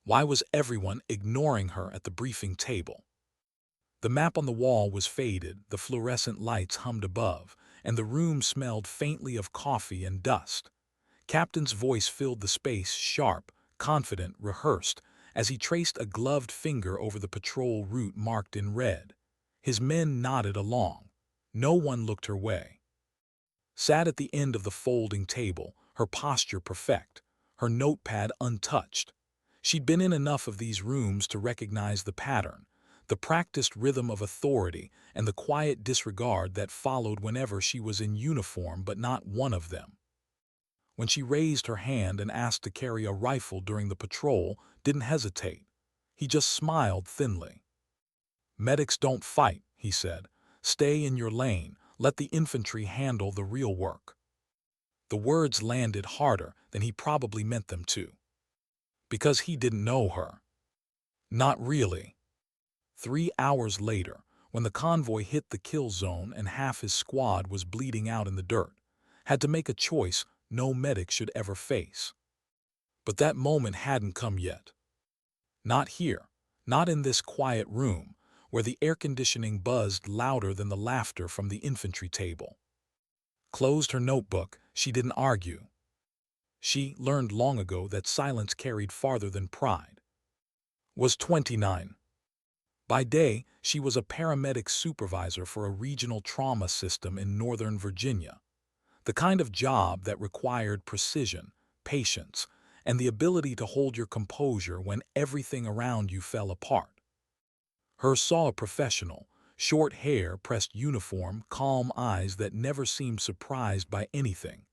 Why was everyone ignoring her at the briefing table? The map on the wall was faded, the fluorescent lights hummed above, and the room smelled faintly of coffee and dust. Captain's voice filled the space, sharp, confident, rehearsed, as he traced a gloved finger over the patrol route marked in red. His men nodded along. No one looked her way. Sat at the end of the folding table, her posture perfect, her notepad untouched. She'd been in enough of these rooms to recognize the pattern, the practiced rhythm of authority and the quiet disregard that followed whenever she was in uniform but not one of them. When she raised her hand and asked to carry a rifle during the patrol, didn't hesitate. He just smiled thinly. "Medics don't fight," he said. "Stay in your lane. Let the infantry handle the real work." The words landed harder than he probably meant them to. Because he didn't know her. Not really. 3 hours later, when the convoy hit the kill zone and half his squad was bleeding out in the dirt, had to make a choice no medic should ever face. But that moment hadn't come yet. Not here, not in this quiet room, where the air conditioning buzzed louder than the laughter from the infantry table. Closed her notebook, she didn't argue. She learned long ago that silence carried farther than pride. Was 29. By day, she was a paramedic supervisor for a regional trauma system in Northern Virginia. The kind of job that required precision, patience, and the ability to hold your composure when everything around you fell apart. Her saw a professional, short hair, pressed uniform, calm eyes that never seemed surprised by anything.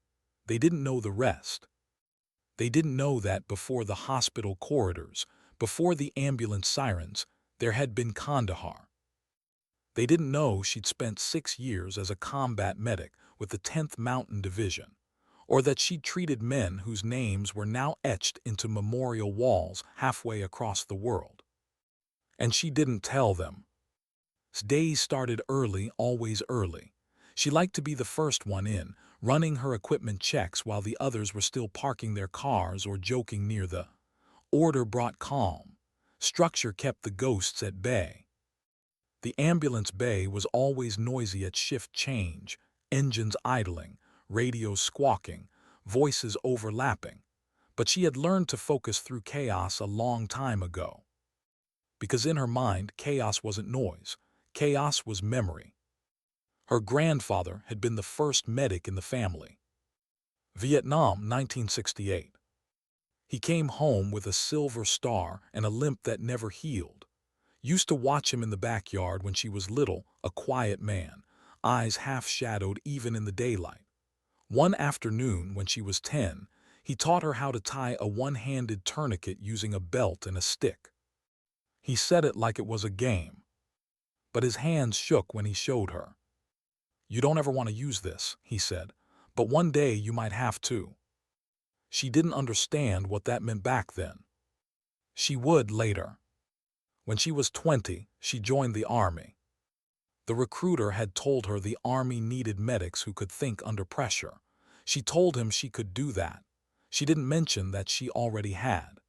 They didn't know the rest. They didn't know that before the hospital corridors, before the ambulance sirens, there had been Kandahar. They didn't know she'd spent 6 years as a combat medic with the 10th Mountain Division, or that she'd treated men whose names were now etched into memorial walls halfway across the world. And she didn't tell them. Days started early, always early. She liked to be the first one in, running her equipment checks while the others were still parking their cars or joking near the. Order brought calm. Structure kept the ghosts at bay. The ambulance bay was always noisy at shift change, engines idling, radios squawking, voices overlapping. But she had learned to focus through chaos a long time ago. Because in her mind, chaos wasn't noise. Chaos was memory. Her grandfather had been the first medic in the family. Vietnam, 1968. He came home with a silver star and a limp that never healed. Used to watch him in the backyard when she was little, a quiet man, eyes half-shadowed even in the daylight. One afternoon, when she was 10, he taught her how to tie a one-handed tourniquet using a belt and a stick. He said it like it was a game. But his hands shook when he showed her. "You don't ever want to use this," he said, "but one day you might have to." She didn't understand what that meant back then. She would later. When she was 20, she joined the Army. The recruiter had told her the Army needed medics who could think under pressure. She told him she could do that. She didn't mention that she already had.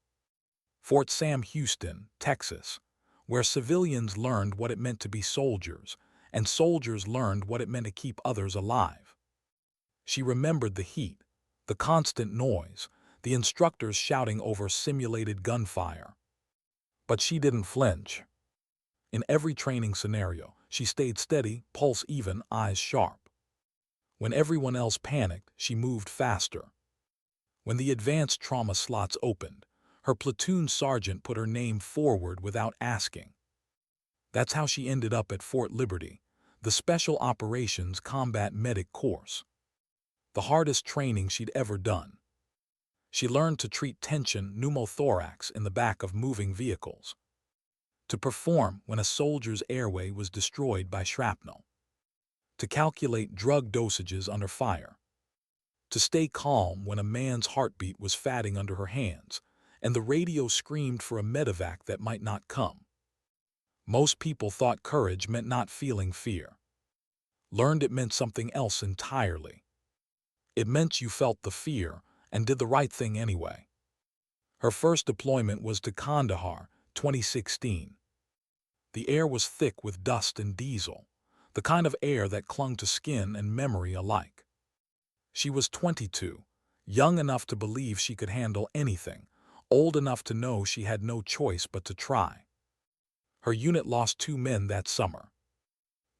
Fort Sam Houston, Texas, where civilians learned what it meant to be soldiers, and soldiers learned what it meant to keep others alive. She remembered the heat, the constant noise, the instructors shouting over simulated gunfire. But she didn't flinch. In every training scenario, she stayed steady, pulse even, eyes sharp. When everyone else panicked, she moved faster. When the advanced trauma slots opened, her platoon sergeant put her name forward without asking. That's how she ended up at Fort Liberty, the Special Operations Combat Medic course. The hardest training she'd ever done. She learned to treat tension pneumothorax in the back of moving vehicles. To perform when a soldier's airway was destroyed by shrapnel. To calculate drug dosages under fire. To stay calm when a man's heartbeat was fatting under her hands, and the radio screamed for a medevac that might not come. Most people thought courage meant not feeling fear. Learned it meant something else entirely. It meant you felt the fear and did the right thing anyway. Her first deployment was to Kandahar, 2016. The air was thick with dust and diesel, the kind of air that clung to skin and memory alike. She was 22, young enough to believe she could handle anything, old enough to know she had no choice but to try. Her unit lost 2 men that summer.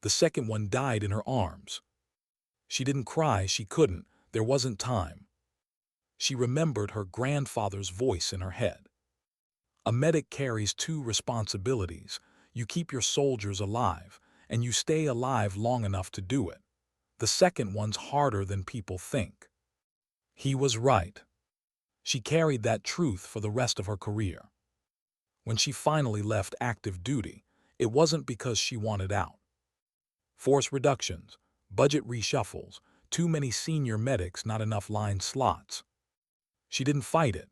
The second one died in her arms. She didn't cry, she couldn't, there wasn't time. She remembered her grandfather's voice in her head. A medic carries 2 responsibilities. You keep your soldiers alive, and you stay alive long enough to do it. The second one's harder than people think. He was right. She carried that truth for the rest of her career. When she finally left active duty, it wasn't because she wanted out. Force reductions, budget reshuffles, too many senior medics, not enough line slots. She didn't fight it.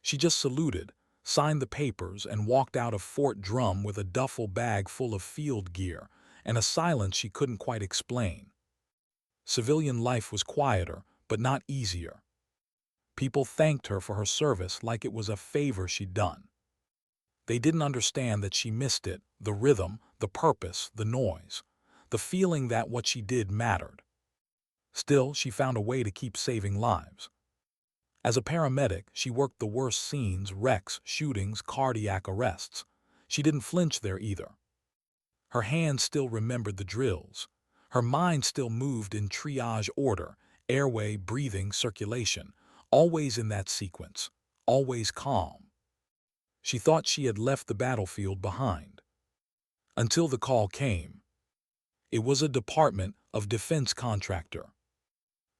She just saluted, signed the papers, and walked out of Fort Drum with a duffel bag full of field gear and a silence she couldn't quite explain. Civilian life was quieter, but not easier. People thanked her for her service like it was a favor she'd done. They didn't understand that she missed it, the rhythm, the purpose, the noise, the feeling that what she did mattered. Still, she found a way to keep saving lives. As a paramedic, she worked the worst scenes, wrecks, shootings, cardiac arrests. She didn't flinch there either. Her hands still remembered the drills. Her mind still moved in triage order, airway, breathing, circulation, always in that sequence, always calm. She thought she had left the battlefield behind. Until the call came. It was a Department of Defense contractor.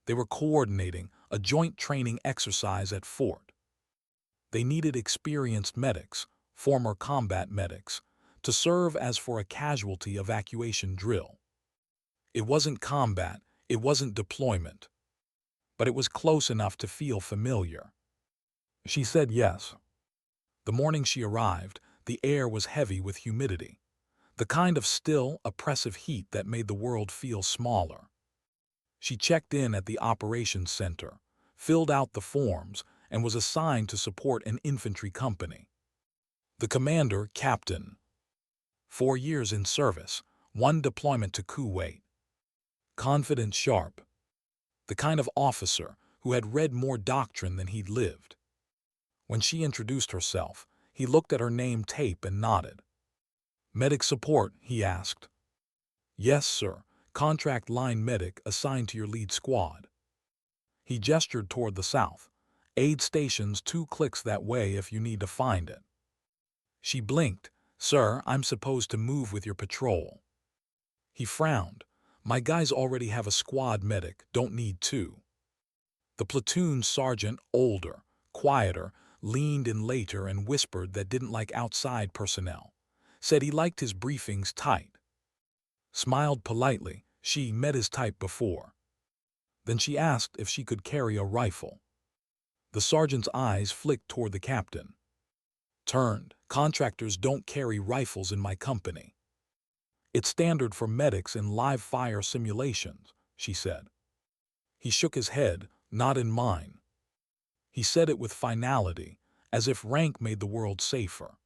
They were coordinating a joint training exercise at Fort. They needed experienced medics, former combat medics, to serve as for a casualty evacuation drill. It wasn't combat, it wasn't deployment, but it was close enough to feel familiar. She said yes. The morning she arrived, the air was heavy with humidity, the kind of still, oppressive heat that made the world feel smaller. She checked in at the operations center, filled out the forms, and was assigned to support an infantry company. The commander, Captain. 4 years in service, 1 deployment to Kuwait. Confident, sharp. The kind of officer who had read more doctrine than he'd lived. When she introduced herself, he looked at her name tape and nodded. "Medic support?" he asked. "Yes, sir. Contract line medic assigned to your lead squad." He gestured toward the south. "Aid station's 2 clicks that way if you need to find it." She blinked. "Sir, I'm supposed to move with your patrol." He frowned. "My guys already have a squad medic, don't need 2. The platoon sergeant, older, quieter, leaned in later and whispered that didn't like outside personnel. Said he liked his briefings tight. Smiled politely. She met his type before. Then she asked if she could carry a rifle. The sergeant's eyes flicked toward the captain. Turned. "Contractors don't carry rifles in my company. It's standard for medics in live fire simulations," she said. He shook his head. "Not in mine." He said it with finality, as if rank made the world safer.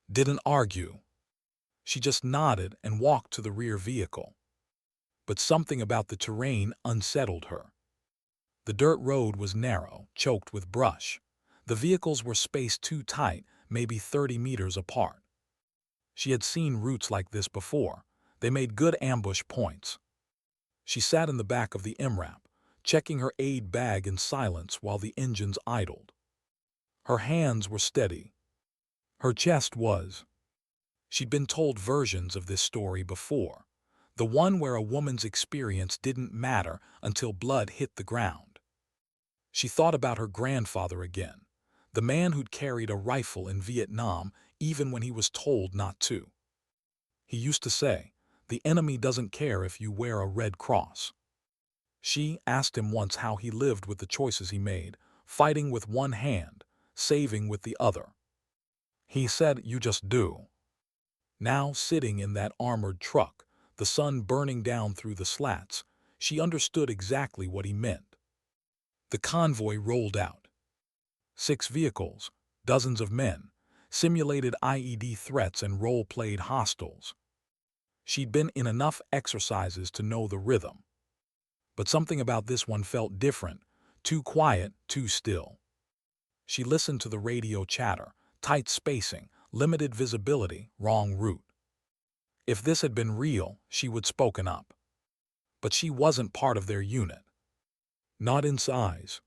Didn't argue. She just nodded and walked to the rear vehicle. But something about the terrain unsettled her. The dirt road was narrow, choked with brush. The vehicles were spaced too tight, maybe 30 meters apart. She had seen routes like this before. They made good ambush points. She sat in the back of the MRAP, checking her aid bag in silence while the engines idled. Her hands were steady. Her chest was. She'd been told versions of this story before. The one where a woman's experience didn't matter until blood hit the ground. She thought about her grandfather again, the man who'd carried a rifle in Vietnam even when he was told not to. He used to say, "The enemy doesn't care if you wear a red cross." She asked him once how he lived with the choices he made, fighting with one hand, saving with the other. He said, "You just do." Now, sitting in that armored truck, the sun burning down through the slats, she understood exactly what he meant. The convoy rolled out. 6 vehicles, dozens of men, simulated IED threats and role-played hostiles. She'd been in enough exercises to know the rhythm. But something about this one felt different, too quiet, too still. She listened to the radio chatter, tight spacing, limited visibility, wrong route. If this had been real, she would spoken up. But she wasn't part of their unit. Not in size.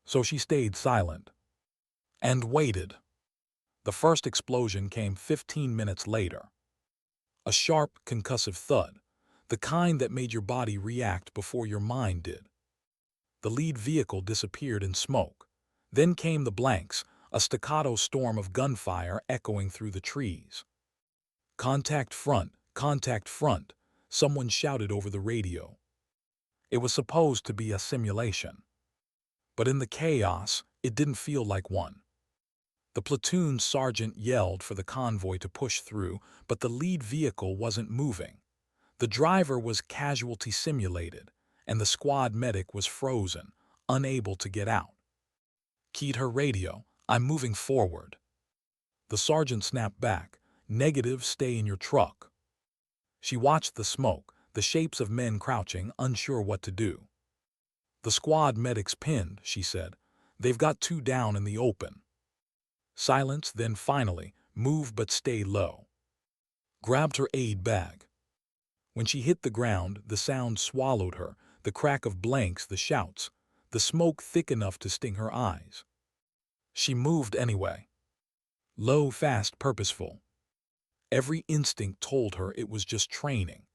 So she stayed silent. And waited. The first explosion came 15 minutes later. A sharp, concussive thud, the kind that made your body react before your mind did. The lead vehicle disappeared in smoke. Then came the blanks, a staccato storm of gunfire echoing through the trees. Contact front, someone shouted over the radio. It was supposed to be a simulation. But in the chaos, it didn't feel like one. The platoon sergeant yelled for the convoy to push through, but the lead vehicle wasn't moving. The driver was casualty simulated, and the squad medic was frozen, unable to get out. Keyed her radio, "I'm moving forward." The sergeant snapped back, "Negative, stay in your truck." She watched the smoke, the shapes of men crouching, unsure what to do. "The squad medic's pinned," she said. "They've got 2 down in the open." Silence, then finally, "Move but stay low." Grabbed her aid bag. When she hit the ground, the sound swallowed her, the crack of blanks, the shouts, the smoke thick enough to sting her eyes. She moved anyway. Low, fast, purposeful. Every instinct told her it was just training,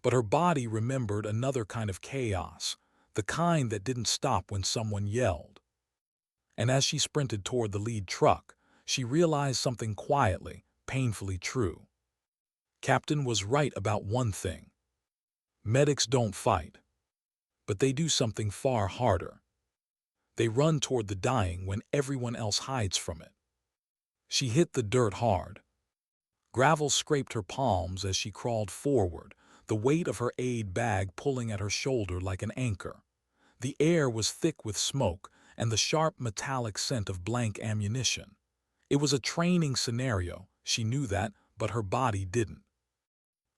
but her body remembered another kind of chaos, the kind that didn't stop when someone yelled. And as she sprinted toward the lead truck, she realized something quietly, painfully true. Captain was right about one thing. Medics don't fight. But they do something far harder. They run toward the dying when everyone else hides from it. She hit the dirt hard. Gravel scraped her palms as she crawled forward, the weight of her aid bag pulling at her shoulder like an anchor. The air was thick with smoke and the sharp metallic scent of blank ammunition. It was a training scenario, she knew that, but her body didn't.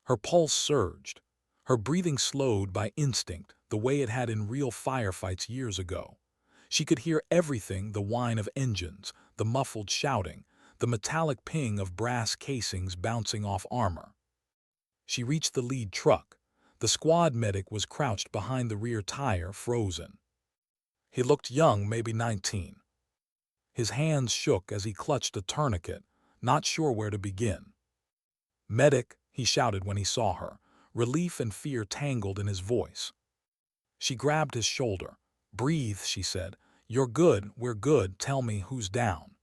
Her pulse surged. Her breathing slowed by instinct, the way it had in real firefights years ago. She could hear everything, the whine of engines, the muffled shouting, the metallic ping of brass casings bouncing off armor. She reached the lead truck. The squad medic was crouched behind the rear tire, frozen. He looked young, maybe 19. His hands shook as he clutched a tourniquet, not sure where to begin. "Medic," he shouted when he saw her, relief and fear tangled in his voice. She grabbed his shoulder. "Breathe," she said. "You're good, we're good, tell me who's down."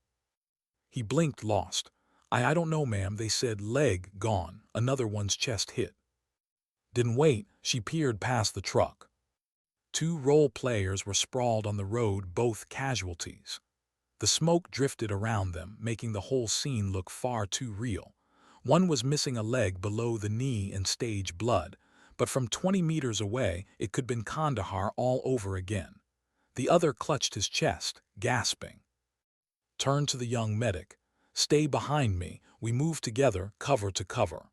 He blinked, lost. I don't know, ma'am, they said leg gone, another one's chest hit." Didn't wait, she peered past the truck. 2 role players were sprawled on the road, both casualties. The smoke drifted around them, making the whole scene look far too real. One was missing a leg below the knee in stage blood, but from 20 meters away it could have been Kandahar all over again. The other clutched his chest, gasping. Turned to the young medic. "Stay behind me, we move together, cover to cover."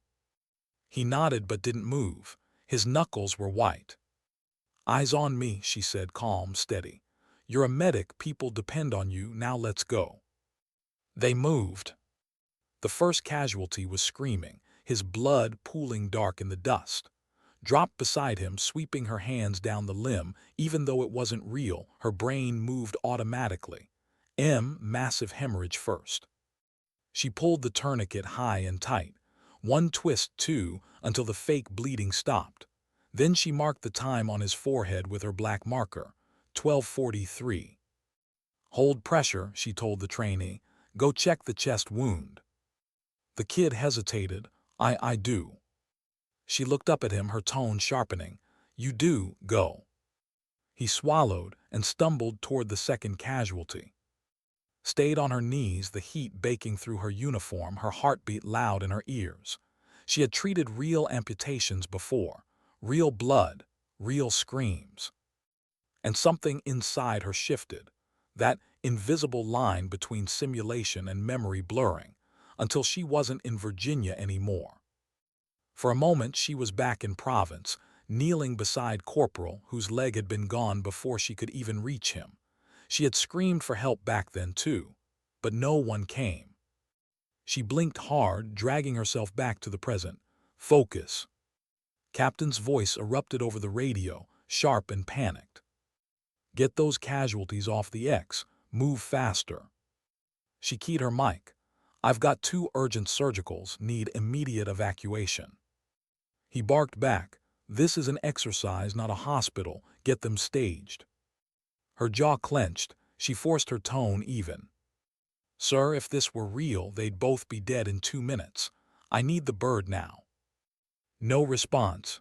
He nodded but didn't move. His knuckles were white. "Eyes on me," she said, calm, steady. "You're a medic, people depend on you, now let's go." They moved. The first casualty was screaming, his blood pooling dark in the dust. Dropped beside him, sweeping her hands down the limb, even though it wasn't real, her brain moved automatically. Massive hemorrhage first. She pulled the tourniquet high and tight. One twist, 2, until the fake bleeding stopped. Then she marked the time on his forehead with her black marker, 12:43. "Hold pressure," she told the trainee. "Go check the chest wound." The kid hesitated. I do." She looked up at him, her tone sharpening. "You do, go." He swallowed and stumbled toward the second casualty. Stayed on her knees, the heat baking through her uniform, her heartbeat loud in her ears. She had treated real amputations before, real blood, real screams. And something inside her shifted. That invisible line between simulation and memory blurring, until she wasn't in Virginia anymore. For a moment she was back in Province, kneeling beside Corporal, whose leg had been gone before she could even reach him. She had screamed for help back then too, but no one came. She blinked hard, dragging herself back to the present. "Focus." Captain's voice erupted over the radio, sharp and panicked. "Get those casualties off the X. Move faster." She keyed her mic. "I've got 2 urgent surgicals, need immediate evacuation." He barked back. "This is an exercise, not a hospital. Get them staged." Her jaw clenched. She forced her tone even. "Sir, if this were real, they'd both be dead in 2 minutes. I need the bird now." No response.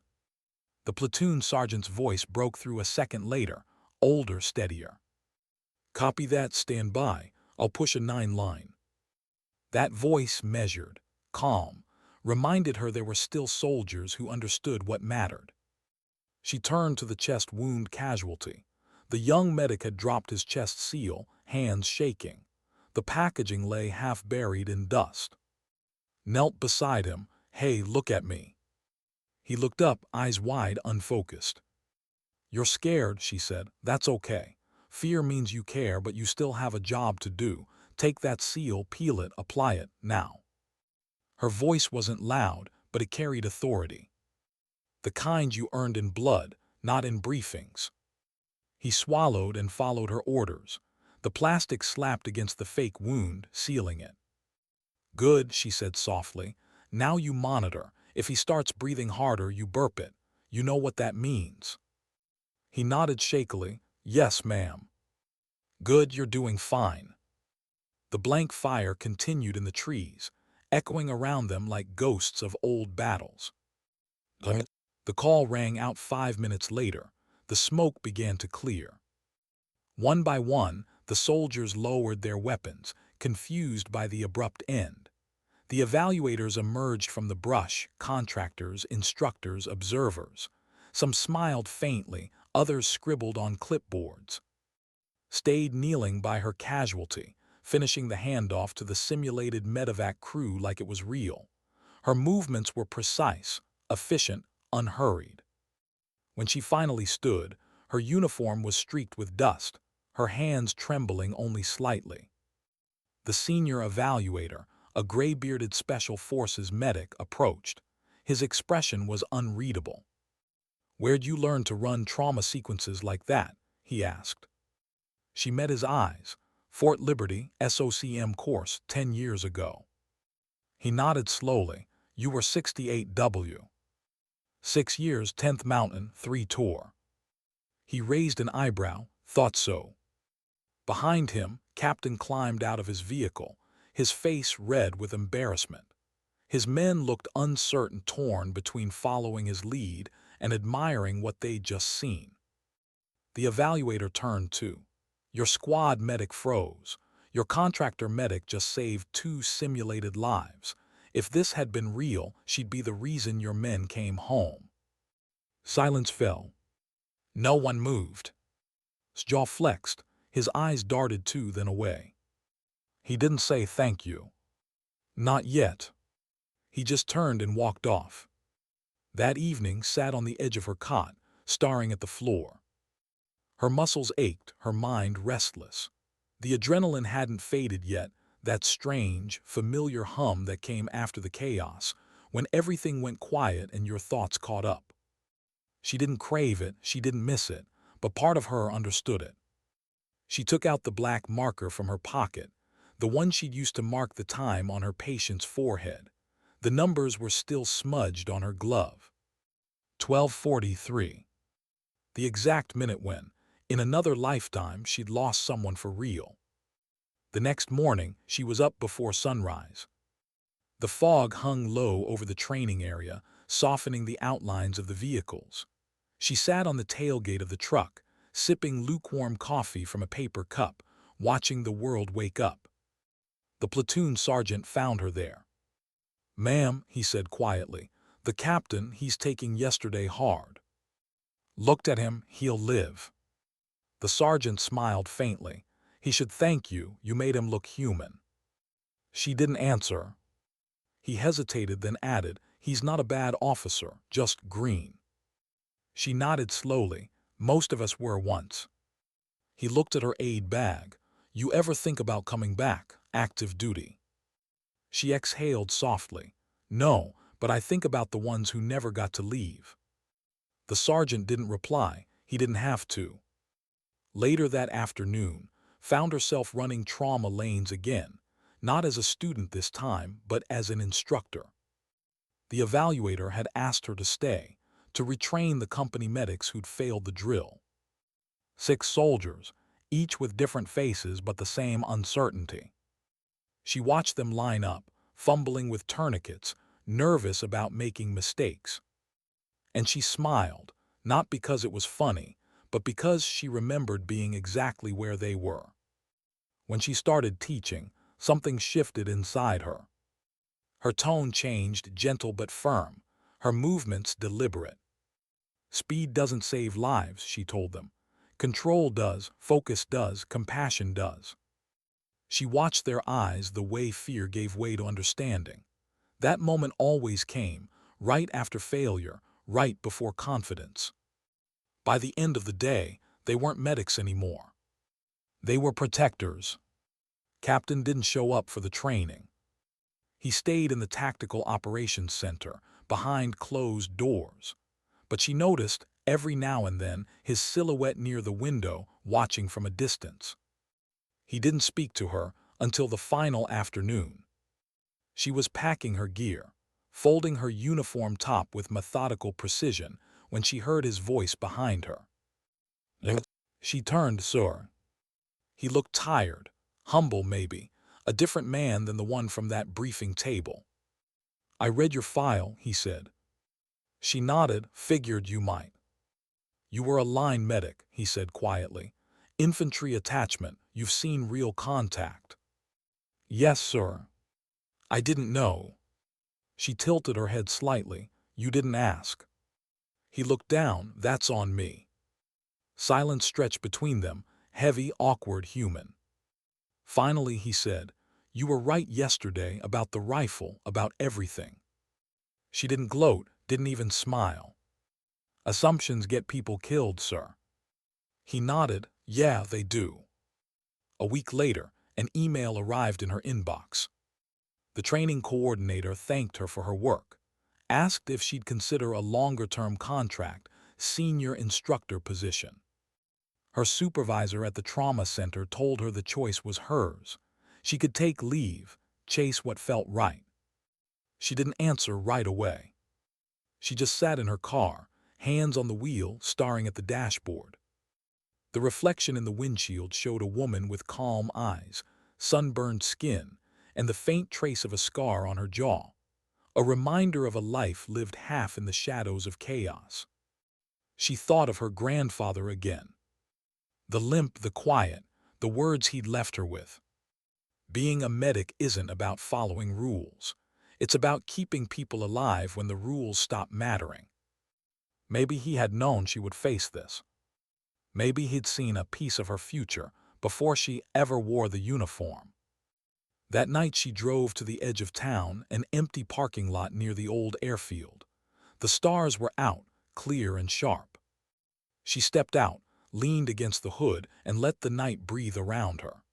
The platoon sergeant's voice broke through a second later, older, steadier. "Copy that, stand by. I'll push a 9 line." That voice, measured, calm, reminded her there were still soldiers who understood what mattered. She turned to the chest wound casualty. The young medic had dropped his chest seal, hands shaking. The packaging lay half buried in dust. Knelt beside him. "Hey, look at me." He looked up, eyes wide, unfocused. "You're scared," she said. "That's okay. Fear means you care, but you still have a job to do. Take that seal, peel it, apply it, now." Her voice wasn't loud, but it carried authority. The kind you earned in blood, not in briefings. He swallowed and followed her orders. The plastic slapped against the fake wound, sealing it. "Good," she said softly. "Now you monitor. If he starts breathing harder, you burp it. You know what that means." He nodded shakily. "Yes, ma'am." "Good, you're doing fine." The blank fire continued in the trees, echoing around them like ghosts of old battles. The call rang out 5 minutes later. The smoke began to clear. One by one, the soldiers lowered their weapons, confused by the abrupt end. The evaluators emerged from the brush, contractors, instructors, observers. Some smiled faintly, others scribbled on clipboards. Stayed kneeling by her casualty, finishing the handoff to the simulated medevac crew like it was real. Her movements were precise, efficient, unhurried. When she finally stood, her uniform was streaked with dust, her hands trembling only slightly. The senior evaluator, a gray-bearded Special Forces medic, approached. His expression was unreadable. "Where'd you learn to run trauma sequences like that?" he asked. She met his eyes. "Fort Liberty, SOCM course, 10 years ago." He nodded slowly. "You were 68W. 6 years, 10th Mountain, 3 tour." He raised an eyebrow. "Thought so." Behind him, Captain climbed out of his vehicle, his face red with embarrassment. His men looked uncertain, torn between following his lead and admiring what they'd just seen. The evaluator turned too. "Your squad medic froze. Your contractor medic just saved 2 simulated lives. If this had been real, she'd be the reason your men came home." Silence fell. No one moved. His jaw flexed. His eyes darted to, then away. He didn't say thank you. Not yet. He just turned and walked off. That evening sat on the edge of her cot, staring at the floor. Her muscles ached, her mind restless. The adrenaline hadn't faded yet, that strange, familiar hum that came after the chaos, when everything went quiet and your thoughts caught up. She didn't crave it, she didn't miss it, but part of her understood it. She took out the black marker from her pocket, the one she'd used to mark the time on her patient's forehead. The numbers were still smudged on her glove. 12:43. The exact minute when, in another lifetime, she'd lost someone for real. The next morning, she was up before sunrise. The fog hung low over the training area, softening the outlines of the vehicles. She sat on the tailgate of the truck, sipping lukewarm coffee from a paper cup, watching the world wake up. The platoon sergeant found her there. "Ma'am," he said quietly, "the captain, he's taking yesterday hard." Looked at him. "He'll live." The sergeant smiled faintly. He should thank you. You made him look human." She didn't answer. He hesitated, then added, "He's not a bad officer, just green." She nodded slowly. "Most of us were once." He looked at her aid bag. "You ever think about coming back, active duty?" She exhaled softly. "No, but I think about the ones who never got to leave." The sergeant didn't reply. He didn't have to. Later that afternoon, found herself running trauma lanes again, not as a student this time, but as an instructor. The evaluator had asked her to stay, to retrain the company medics who'd failed the drill. 6 soldiers, each with different faces but the same uncertainty. She watched them line up, fumbling with tourniquets, nervous about making mistakes. And she smiled, not because it was funny, but because she remembered being exactly where they were. When she started teaching, something shifted inside her. Her tone changed, gentle but firm, her movements deliberate. "Speed doesn't save lives," she told them. "Control does, focus does, compassion does." She watched their eyes the way fear gave way to understanding. That moment always came, right after failure, right before confidence. By the end of the day, they weren't medics anymore. They were protectors. Captain didn't show up for the training. He stayed in the Tactical Operations Center, behind closed doors. But she noticed, every now and then, his silhouette near the window, watching from a distance. He didn't speak to her until the final afternoon. She was packing her gear, folding her uniform top with methodical precision, when she heard his voice behind her. She turned, "Sir." He looked tired, humble maybe, a different man than the one from that briefing table. "I read your file," he said. She nodded, "Figured you might." "You were a line medic," he said quietly. "Infantry attachment, you've seen real contact." "Yes, sir." "I didn't know." She tilted her head slightly. "You didn't ask." He looked down. "That's on me." Silence stretched between them, heavy, awkward, human. Finally he said, "You were right yesterday about the rifle, about everything." She didn't gloat, didn't even smile. "Assumptions get people killed, sir." He nodded. "Yeah, they do." A week later, an email arrived in her inbox. The training coordinator thanked her for her work, asked if she'd consider a longer-term contract, senior instructor position. Her supervisor at the trauma center told her the choice was hers. She could take leave, chase what felt right. She didn't answer right away. She just sat in her car, hands on the wheel, staring at the dashboard. The reflection in the windshield showed a woman with calm eyes, sunburned skin, and the faint trace of a scar on her jaw, a reminder of a life lived half in the shadows of chaos. She thought of her grandfather again. The limp, the quiet, the words he'd left her with. Being a medic isn't about following rules. It's about keeping people alive when the rules stop mattering. Maybe he had known she would face this. Maybe he'd seen a piece of her future before she ever wore the uniform. That night she drove to the edge of town, an empty parking lot near the old airfield. The stars were out, clear and sharp. She stepped out, leaned against the hood, and let the night breathe around her.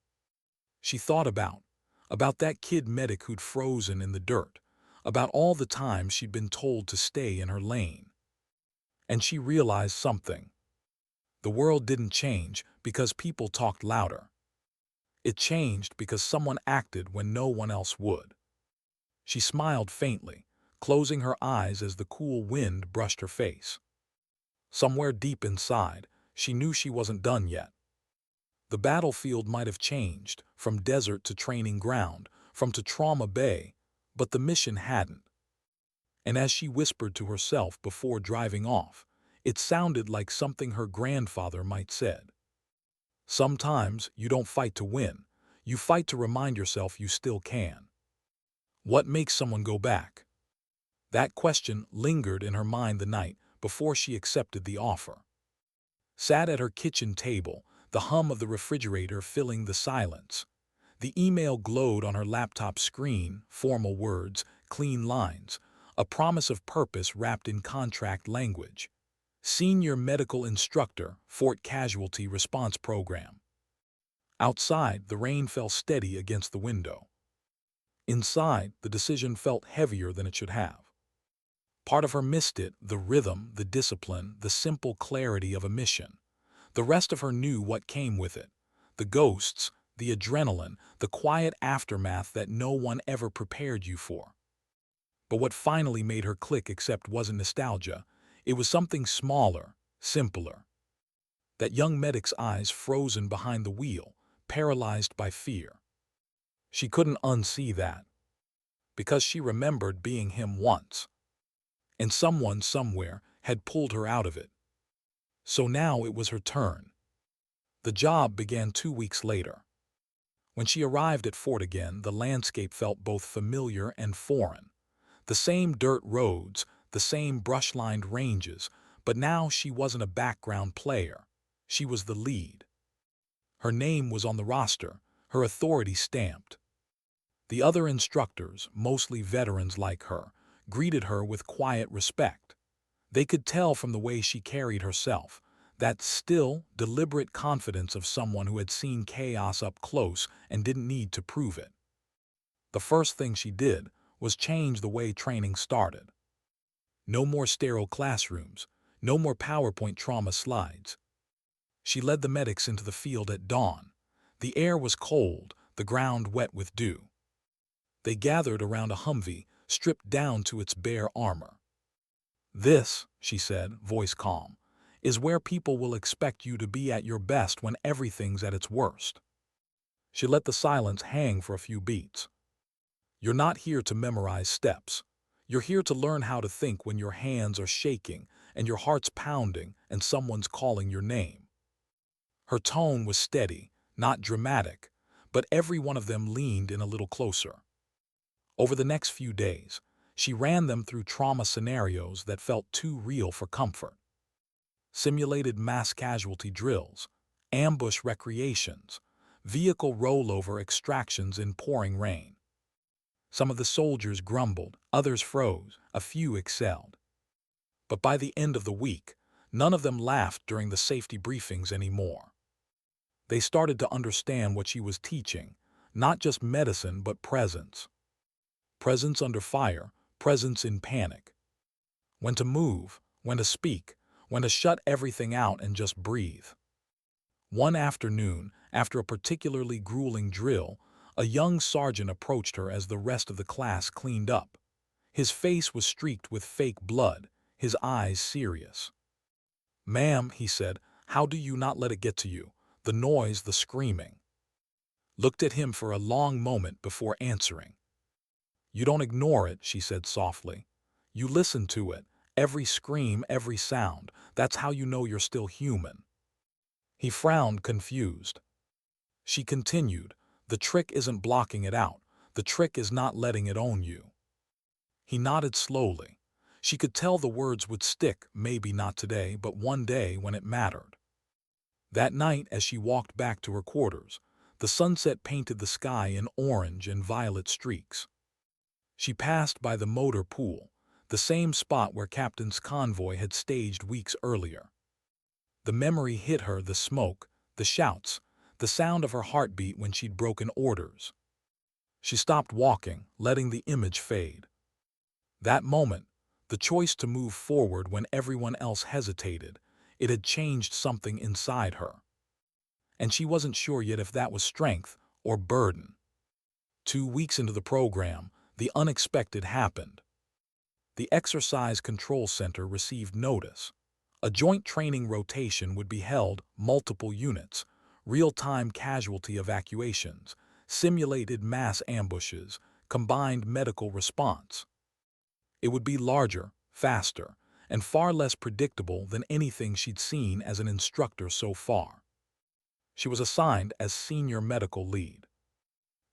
She thought about that kid medic who'd frozen in the dirt, about all the times she'd been told to stay in her lane. And she realized something. The world didn't change because people talked louder. It changed because someone acted when no one else would. She smiled faintly, closing her eyes as the cool wind brushed her face. Somewhere deep inside, she knew she wasn't done yet. The battlefield might have changed, from desert to training ground, from to trauma bay, but the mission hadn't. And as she whispered to herself before driving off, it sounded like something her grandfather might said. Sometimes you don't fight to win, you fight to remind yourself you still can. What makes someone go back? That question lingered in her mind the night before she accepted the offer. Sat at her kitchen table, the hum of the refrigerator filling the silence. The email glowed on her laptop screen, formal words, clean lines, a promise of purpose wrapped in contract language. Senior Medical Instructor, Fort Casualty Response Program. Outside, the rain fell steady against the window. Inside, the decision felt heavier than it should have. Part of her missed it, the rhythm, the discipline, the simple clarity of a mission. The rest of her knew what came with it. The ghosts, the adrenaline, the quiet aftermath that no one ever prepared you for. But what finally made her click wasn't nostalgia. It was something smaller, simpler. That young medic's eyes frozen behind the wheel, paralyzed by fear. She couldn't unsee that, because she remembered being him once. And someone somewhere had pulled her out of it. So now it was her turn. The job began 2 weeks later. When she arrived at Fort again, the landscape felt both familiar and foreign. The same dirt roads, the same brush-lined ranges, but now she wasn't a background player. She was the lead. Her name was on the roster, her authority stamped. The other instructors, mostly veterans like her, greeted her with quiet respect. They could tell from the way she carried herself, that still, deliberate confidence of someone who had seen chaos up close and didn't need to prove it. The first thing she did was change the way training started. No more sterile classrooms, no more PowerPoint trauma slides. She led the medics into the field at dawn. The air was cold, the ground wet with dew. They gathered around a Humvee, stripped down to its bare armor. "This," she said, voice calm, "is where people will expect you to be at your best when everything's at its worst." She let the silence hang for a few beats. "You're not here to memorize steps. You're here to learn how to think when your hands are shaking and your heart's pounding and someone's calling your name." Her tone was steady, not dramatic, but every one of them leaned in a little closer. Over the next few days, she ran them through trauma scenarios that felt too real for comfort. Simulated mass casualty drills, ambush recreations, vehicle rollover extractions in pouring rain. Some of the soldiers grumbled, others froze, a few excelled. But by the end of the week, none of them laughed during the safety briefings anymore. They started to understand what she was teaching, not just medicine but presence. Presence under fire, presence in panic. When to move, when to speak, when to shut everything out and just breathe. One afternoon, after a particularly grueling drill, a young sergeant approached her as the rest of the class cleaned up. His face was streaked with fake blood, his eyes serious. "Ma'am," he said, "how do you not let it get to you? The noise, the screaming." Looked at him for a long moment before answering. "You don't ignore it," she said softly. "You listen to it, every scream, every sound. That's how you know you're still human." He frowned, confused. She continued, "The trick isn't blocking it out. The trick is not letting it own you." He nodded slowly. She could tell the words would stick, maybe not today, but one day when it mattered. That night, as she walked back to her quarters, the sunset painted the sky in orange and violet streaks. She passed by the motor pool, the same spot where Captain's convoy had staged weeks earlier. The memory hit her, the smoke, the shouts, the sound of her heartbeat when she'd broken orders. She stopped walking, letting the image fade. That moment, the choice to move forward when everyone else hesitated, it had changed something inside her. And she wasn't sure yet if that was strength or burden. 2 weeks into the program, the unexpected happened. The Exercise Control Center received notice. A joint training rotation would be held, multiple units, real-time casualty evacuations, simulated mass ambushes, combined medical response. It would be larger, faster, and far less predictable than anything she'd seen as an instructor so far. She was assigned as senior medical lead.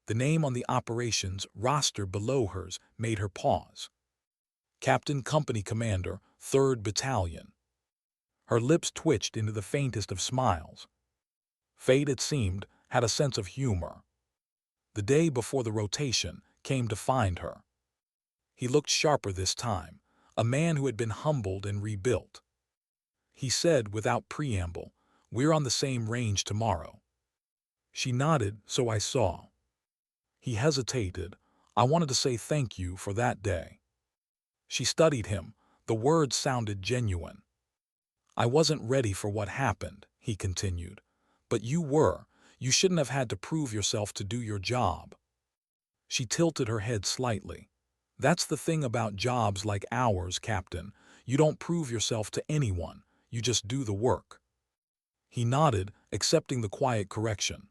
The name on the operations roster below hers made her pause. Captain Company Commander, 3rd Battalion. Her lips twitched into the faintest of smiles. Fate, it seemed, had a sense of humor. The day before the rotation came to find her. He looked sharper this time, a man who had been humbled and rebuilt. He said without preamble, "We're on the same range tomorrow." She nodded, "So I saw." He hesitated. "I wanted to say thank you for that day." She studied him. The words sounded genuine. "I wasn't ready for what happened," he continued. "But you were. You shouldn't have had to prove yourself to do your job." She tilted her head slightly. "That's the thing about jobs like ours, Captain. You don't prove yourself to anyone. You just do the work." He nodded, accepting the quiet correction.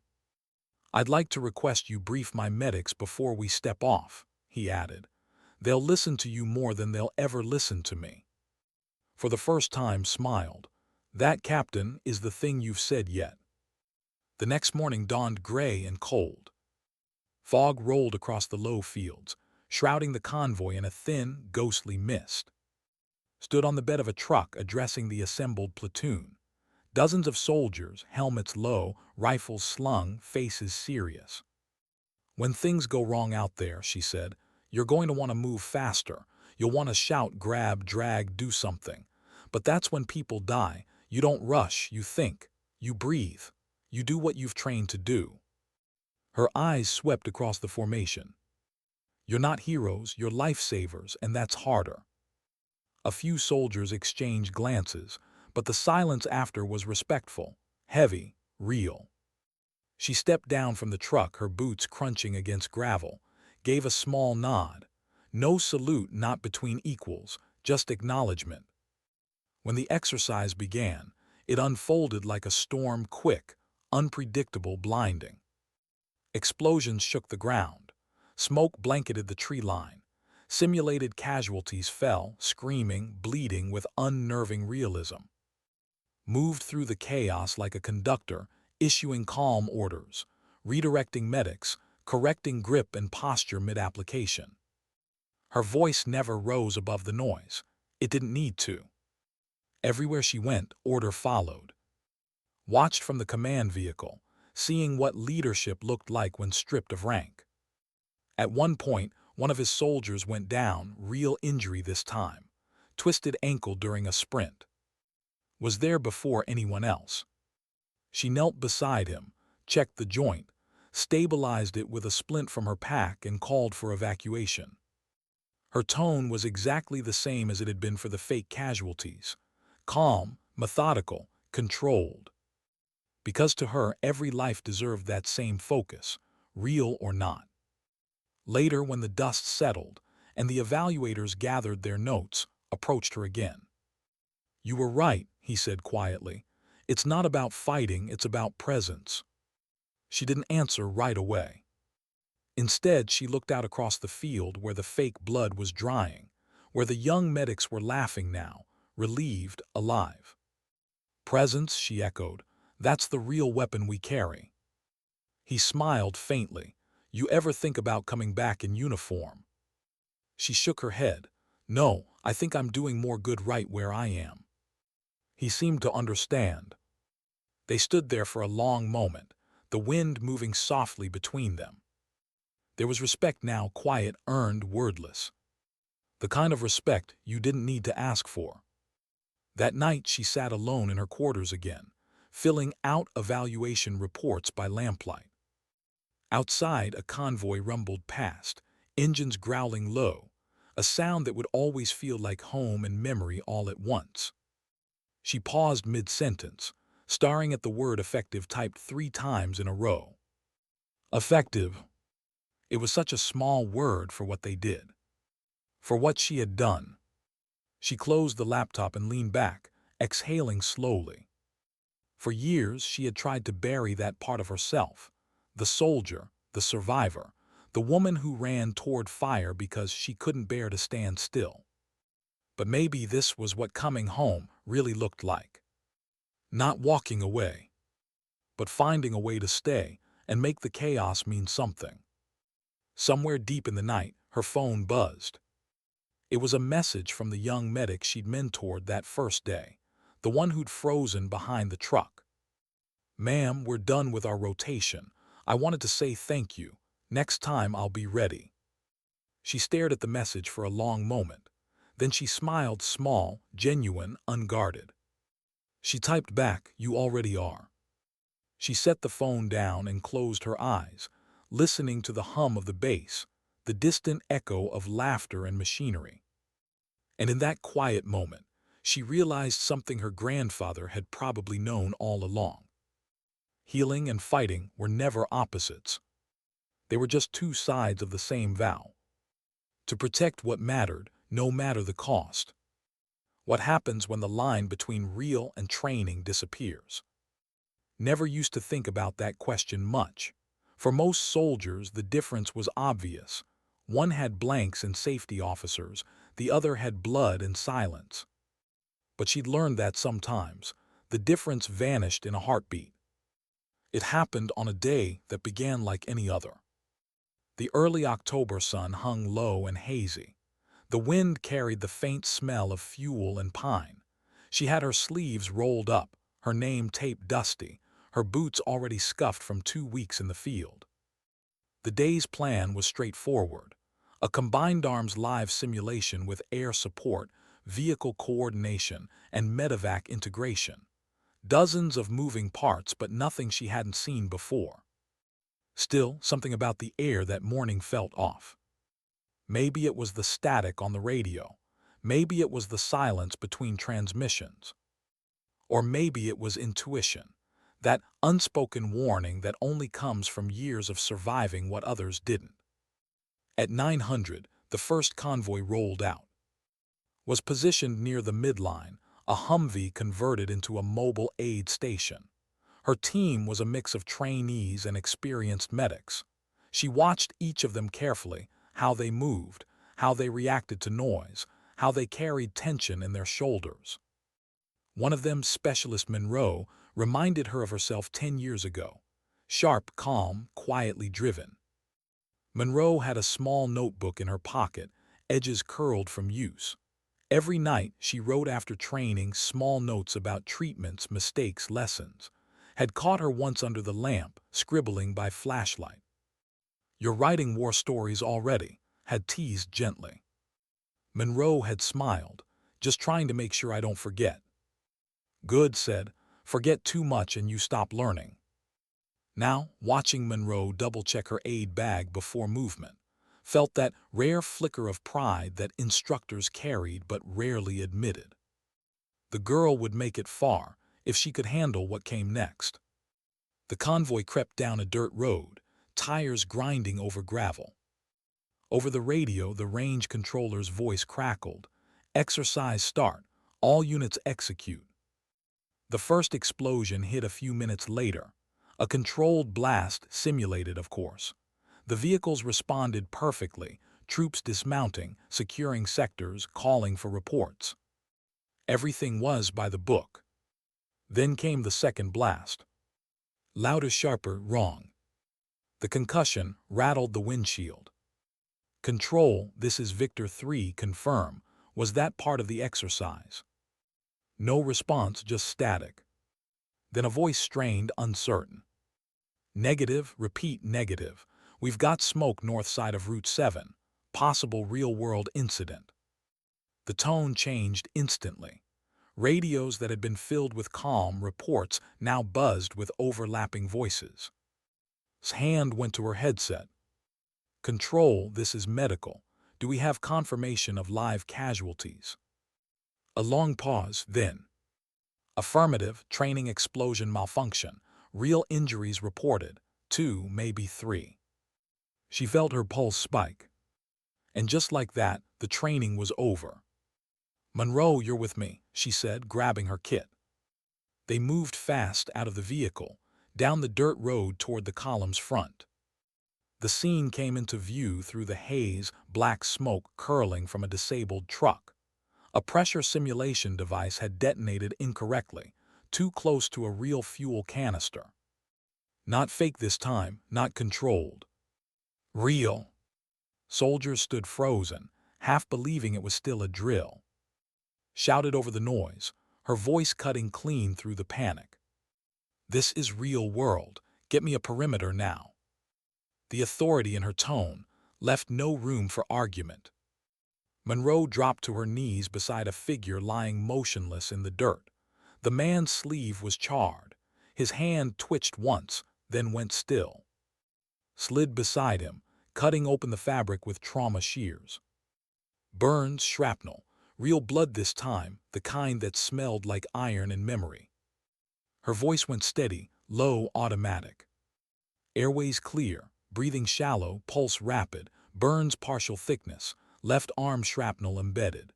"I'd like to request you brief my medics before we step off," he added. "They'll listen to you more than they'll ever listen to me." For the first time smiled. "That, Captain, is the thing you've said yet." The next morning dawned gray and cold. Fog rolled across the low fields, shrouding the convoy in a thin, ghostly mist. Stood on the bed of a truck addressing the assembled platoon. Dozens of soldiers, helmets low, rifles slung, faces serious. "When things go wrong out there," she said, "you're going to want to move faster. You'll want to shout, grab, drag, do something. But that's when people die. You don't rush, you think. You breathe. You do what you've trained to do." Her eyes swept across the formation. "You're not heroes, you're lifesavers, and that's harder." A few soldiers exchanged glances, but the silence after was respectful, heavy, real. She stepped down from the truck, her boots crunching against gravel, gave a small nod. No salute, not between equals, just acknowledgement. When the exercise began, it unfolded like a storm, quick, unpredictable, blinding. Explosions shook the ground. Smoke blanketed the tree line. Simulated casualties fell, screaming, bleeding with unnerving realism. Moved through the chaos like a conductor, issuing calm orders, redirecting medics, correcting grip and posture mid-application. Her voice never rose above the noise. It didn't need to. Everywhere she went, order followed. Watched from the command vehicle, seeing what leadership looked like when stripped of rank. At one point, one of his soldiers went down, real injury this time. Twisted ankle during a sprint. Was there before anyone else. She knelt beside him, checked the joint, stabilized it with a splint from her pack and called for evacuation. Her tone was exactly the same as it had been for the fake casualties. Calm, methodical, controlled. Because to her, every life deserved that same focus, real or not. Later, when the dust settled and the evaluators gathered their notes, approached her again. "You were right," he said quietly. "It's not about fighting, it's about presence." She didn't answer right away. Instead, she looked out across the field where the fake blood was drying, where the young medics were laughing now, relieved, alive. "Presence," she echoed. "That's the real weapon we carry." He smiled faintly. "You ever think about coming back in uniform?" She shook her head. "No, I think I'm doing more good right where I am." He seemed to understand. They stood there for a long moment, the wind moving softly between them. There was respect now, quiet, earned, wordless. The kind of respect you didn't need to ask for. That night she sat alone in her quarters again, filling out evaluation reports by lamplight. Outside, a convoy rumbled past, engines growling low, a sound that would always feel like home and memory all at once. She paused mid-sentence, staring at the word effective typed 3 times in a row. Effective. It was such a small word for what they did. For what she had done. She closed the laptop and leaned back, exhaling slowly. For years she had tried to bury that part of herself, the soldier, the survivor, the woman who ran toward fire because she couldn't bear to stand still. But maybe this was what coming home really looked like. Not walking away, but finding a way to stay and make the chaos mean something. Somewhere deep in the night, her phone buzzed. It was a message from the young medic she'd mentored that first day, the one who'd frozen behind the truck. "Ma'am, we're done with our rotation. I wanted to say thank you. Next time I'll be ready." She stared at the message for a long moment. Then she smiled, small, genuine, unguarded. She typed back, "You already are." She set the phone down and closed her eyes, listening to the hum of the bass, the distant echo of laughter and machinery. And in that quiet moment, she realized something her grandfather had probably known all along. Healing and fighting were never opposites. They were just two sides of the same vow. To protect what mattered, no matter the cost. What happens when the line between real and training disappears? Never used to think about that question much. For most soldiers, the difference was obvious. One had blanks and safety officers, the other had blood and silence. But she'd learned that sometimes the difference vanished in a heartbeat. It happened on a day that began like any other. The early October sun hung low and hazy. The wind carried the faint smell of fuel and pine. She had her sleeves rolled up, her name taped dusty, her boots already scuffed from 2 weeks in the field. The day's plan was straightforward. A combined arms live simulation with air support, vehicle coordination, and medevac integration. Dozens of moving parts, but nothing she hadn't seen before. Still, something about the air that morning felt off. Maybe it was the static on the radio. Maybe it was the silence between transmissions. Or maybe it was intuition, that unspoken warning that only comes from years of surviving what others didn't. At 900, the first convoy rolled out. Was positioned near the midline, a Humvee converted into a mobile aid station. Her team was a mix of trainees and experienced medics. She watched each of them carefully, how they moved, how they reacted to noise, how they carried tension in their shoulders. One of them, Specialist Monroe, reminded her of herself 10 years ago. Sharp, calm, quietly driven. Monroe had a small notebook in her pocket, edges curled from use. Every night she wrote after training small notes about treatments, mistakes, lessons. Had caught her once under the lamp, scribbling by flashlight. "You're writing war stories already," had teased gently. Monroe had smiled, "Just trying to make sure I don't forget." "Good," said, "forget too much and you stop learning." Now, watching Monroe double-check her aid bag before movement, felt that rare flicker of pride that instructors carried but rarely admitted. The girl would make it far if she could handle what came next. The convoy crept down a dirt road, tires grinding over gravel. Over the radio, the range controller's voice crackled. "Exercise start. All units execute." The first explosion hit a few minutes later. A controlled blast, simulated, of course. The vehicles responded perfectly, troops dismounting, securing sectors, calling for reports. Everything was by the book. Then came the second blast. Louder, sharper, wrong. The concussion rattled the windshield. "Control, this is Victor 3, confirm. Was that part of the exercise?" No response, just static. Then a voice strained, uncertain. "Negative, repeat negative. We've got smoke north side of Route 7. Possible real-world incident." The tone changed instantly. Radios that had been filled with calm reports now buzzed with overlapping voices. His hand went to her headset. "Control, this is medical. Do we have confirmation of live casualties?" A long pause, then. "Affirmative, training explosion malfunction. Real injuries reported. 2, maybe 3. She felt her pulse spike. And just like that, the training was over. "Monroe, you're with me," she said, grabbing her kit. They moved fast out of the vehicle, down the dirt road toward the column's front. The scene came into view through the haze, black smoke curling from a disabled truck. A pressure simulation device had detonated incorrectly, too close to a real fuel canister. Not fake this time, not controlled. Real. Soldiers stood frozen, half believing it was still a drill. Shouted over the noise, her voice cutting clean through the panic. This is real world. Get me a perimeter now. The authority in her tone left no room for argument. Monroe dropped to her knees beside a figure lying motionless in the dirt. The man's sleeve was charred. His hand twitched once, then went still. Slid beside him, cutting open the fabric with trauma shears. Burns, shrapnel. Real blood this time, the kind that smelled like iron and memory. Her voice went steady, low, automatic. Airways clear, breathing shallow, pulse rapid, Burns partial thickness, left arm shrapnel embedded.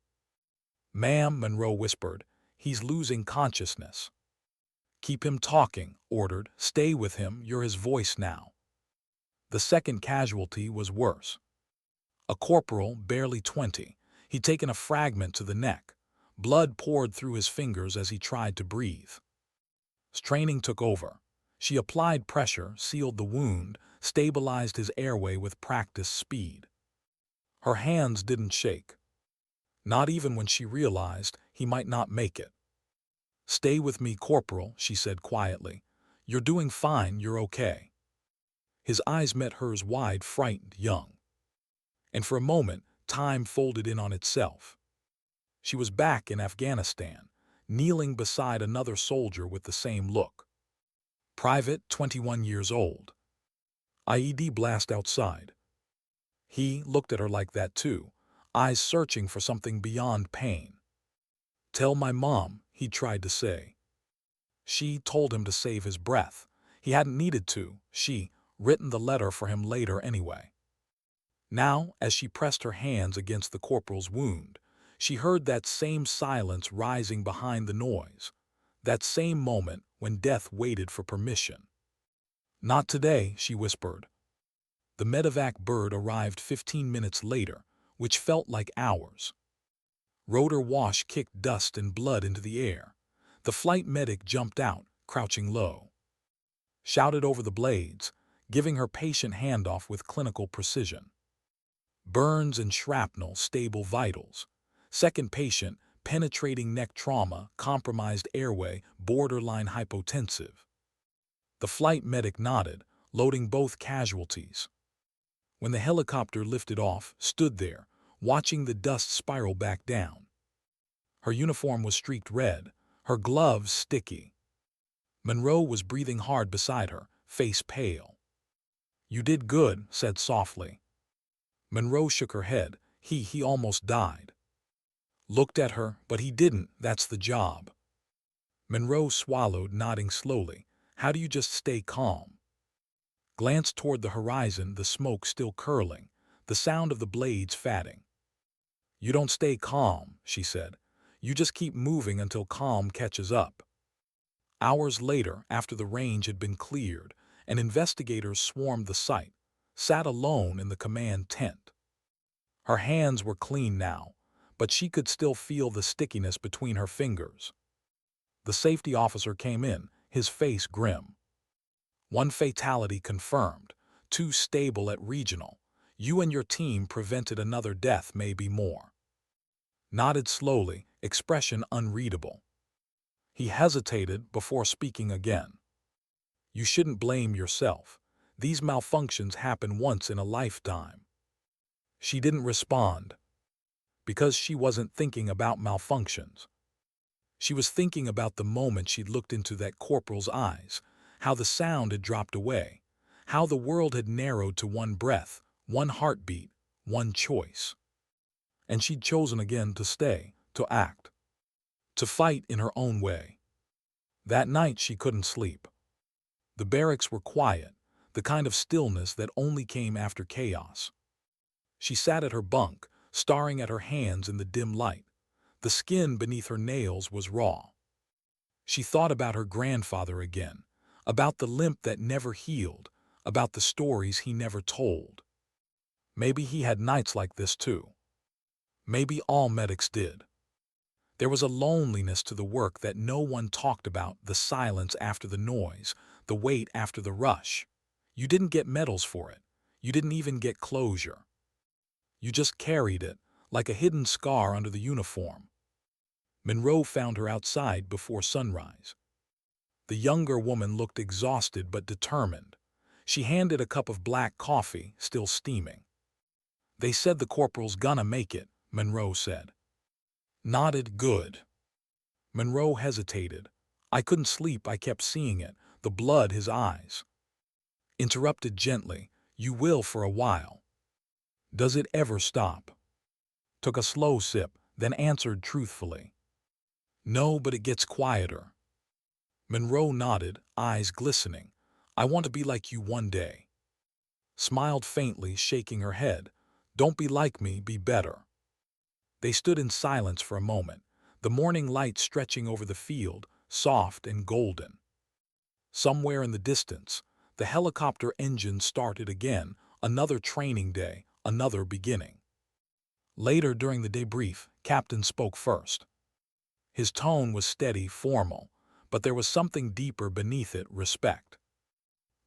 "Ma'am," Monroe whispered, "he's losing consciousness." "Keep him talking," ordered. "Stay with him, you're his voice now." The second casualty was worse. A corporal, barely 20. He'd taken a fragment to the neck. Blood poured through his fingers as he tried to breathe. Straining took over. She applied pressure, sealed the wound, stabilized his airway with practiced speed. Her hands didn't shake. Not even when she realized he might not make it. "Stay with me, Corporal," she said quietly. "You're doing fine, you're okay." His eyes met hers wide, frightened, young. And for a moment, time folded in on itself. She was back in Afghanistan, kneeling beside another soldier with the same look. Private, 21 years old. IED blast outside. He looked at her like that too, eyes searching for something beyond pain. "Tell my mom," he tried to say. She told him to save his breath. He hadn't needed to. She written the letter for him later anyway. Now, as she pressed her hands against the corporal's wound, she heard that same silence rising behind the noise, that same moment when death waited for permission. "Not today," she whispered. The medevac bird arrived 15 minutes later, which felt like hours. Rotor wash kicked dust and blood into the air. The flight medic jumped out, crouching low. Shouted over the blades, giving her patient handoff with clinical precision. Burns and shrapnel, stable vitals. Second patient, penetrating neck trauma, compromised airway, borderline hypotensive. The flight medic nodded, loading both casualties. When the helicopter lifted off, stood there, watching the dust spiral back down. Her uniform was streaked red, her gloves sticky. Monroe was breathing hard beside her, face pale. "You did good," said softly. Monroe shook her head. He almost died. Looked at her, but he didn't, that's the job. Monroe swallowed, nodding slowly. "How do you just stay calm?" Glanced toward the horizon, the smoke still curling, the sound of the blades fatting. "You don't stay calm," she said. "You just keep moving until calm catches up." Hours later, after the range had been cleared, and investigators swarmed the site, sat alone in the command tent. Her hands were clean now, but she could still feel the stickiness between her fingers. The safety officer came in, his face grim. "One fatality confirmed, 2 stable at regional. You and your team prevented another death, maybe more." Nodded slowly, expression unreadable. He hesitated before speaking again. "You shouldn't blame yourself. These malfunctions happen once in a lifetime." She didn't respond. Because she wasn't thinking about malfunctions. She was thinking about the moment she'd looked into that corporal's eyes, how the sound had dropped away, how the world had narrowed to one breath, one heartbeat, one choice. And she'd chosen again to stay, to act, to fight in her own way. That night she couldn't sleep. The barracks were quiet, the kind of stillness that only came after chaos. She sat at her bunk, staring at her hands in the dim light. The skin beneath her nails was raw. She thought about her grandfather again, about the limp that never healed, about the stories he never told. Maybe he had nights like this too. Maybe all medics did. There was a loneliness to the work that no one talked about, the silence after the noise, the wait after the rush. You didn't get medals for it. You didn't even get closure. You just carried it, like a hidden scar under the uniform. Monroe found her outside before sunrise. The younger woman looked exhausted but determined. She handed a cup of black coffee, still steaming. "They said the corporal's gonna make it," Monroe said. Nodded. "Good." Monroe hesitated. "I couldn't sleep, I kept seeing it, the blood, his eyes." Interrupted gently, "You will for a while." "Does it ever stop?" Took a slow sip, then answered truthfully. "No, but it gets quieter." Monroe nodded, eyes glistening. "I want to be like you one day." Smiled faintly, shaking her head. "Don't be like me, be better." They stood in silence for a moment, the morning light stretching over the field, soft and golden. Somewhere in the distance, the helicopter engine started again, another training day, another beginning. Later during the debrief, Captain spoke first. His tone was steady, formal, but there was something deeper beneath it, respect.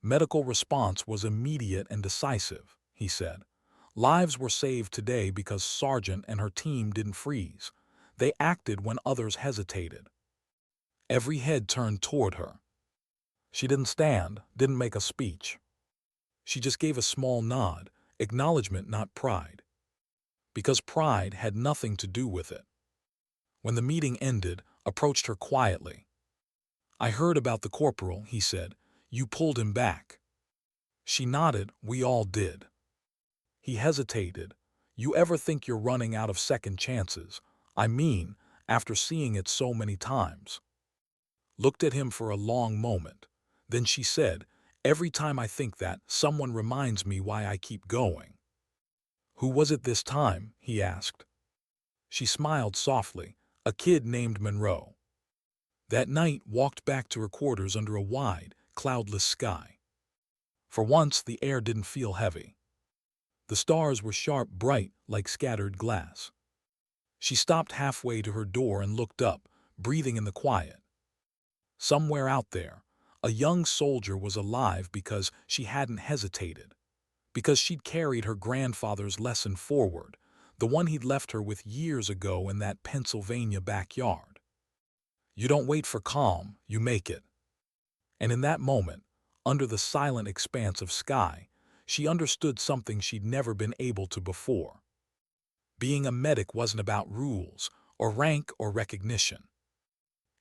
"Medical response was immediate and decisive," he said. "Lives were saved today because Sargent and her team didn't freeze. They acted when others hesitated." Every head turned toward her. She didn't stand, didn't make a speech. She just gave a small nod, acknowledgement, not pride. Because pride had nothing to do with it. When the meeting ended, approached her quietly. "I heard about the corporal," he said. "You pulled him back." She nodded. "We all did." He hesitated. "You ever think you're running out of second chances? I mean, after seeing it so many times." Looked at him for a long moment. Then she said, "Every time I think that, someone reminds me why I keep going." "Who was it this time?" he asked. She smiled softly. "A kid named Monroe." That night walked back to her quarters under a wide, cloudless sky. For once the air didn't feel heavy. The stars were sharp, bright, like scattered glass. She stopped halfway to her door and looked up, breathing in the quiet. Somewhere out there, a young soldier was alive because she hadn't hesitated. Because she'd carried her grandfather's lesson forward, the one he'd left her with years ago in that Pennsylvania backyard. You don't wait for calm, you make it. And in that moment, under the silent expanse of sky, she understood something she'd never been able to before. Being a medic wasn't about rules, or rank, or recognition.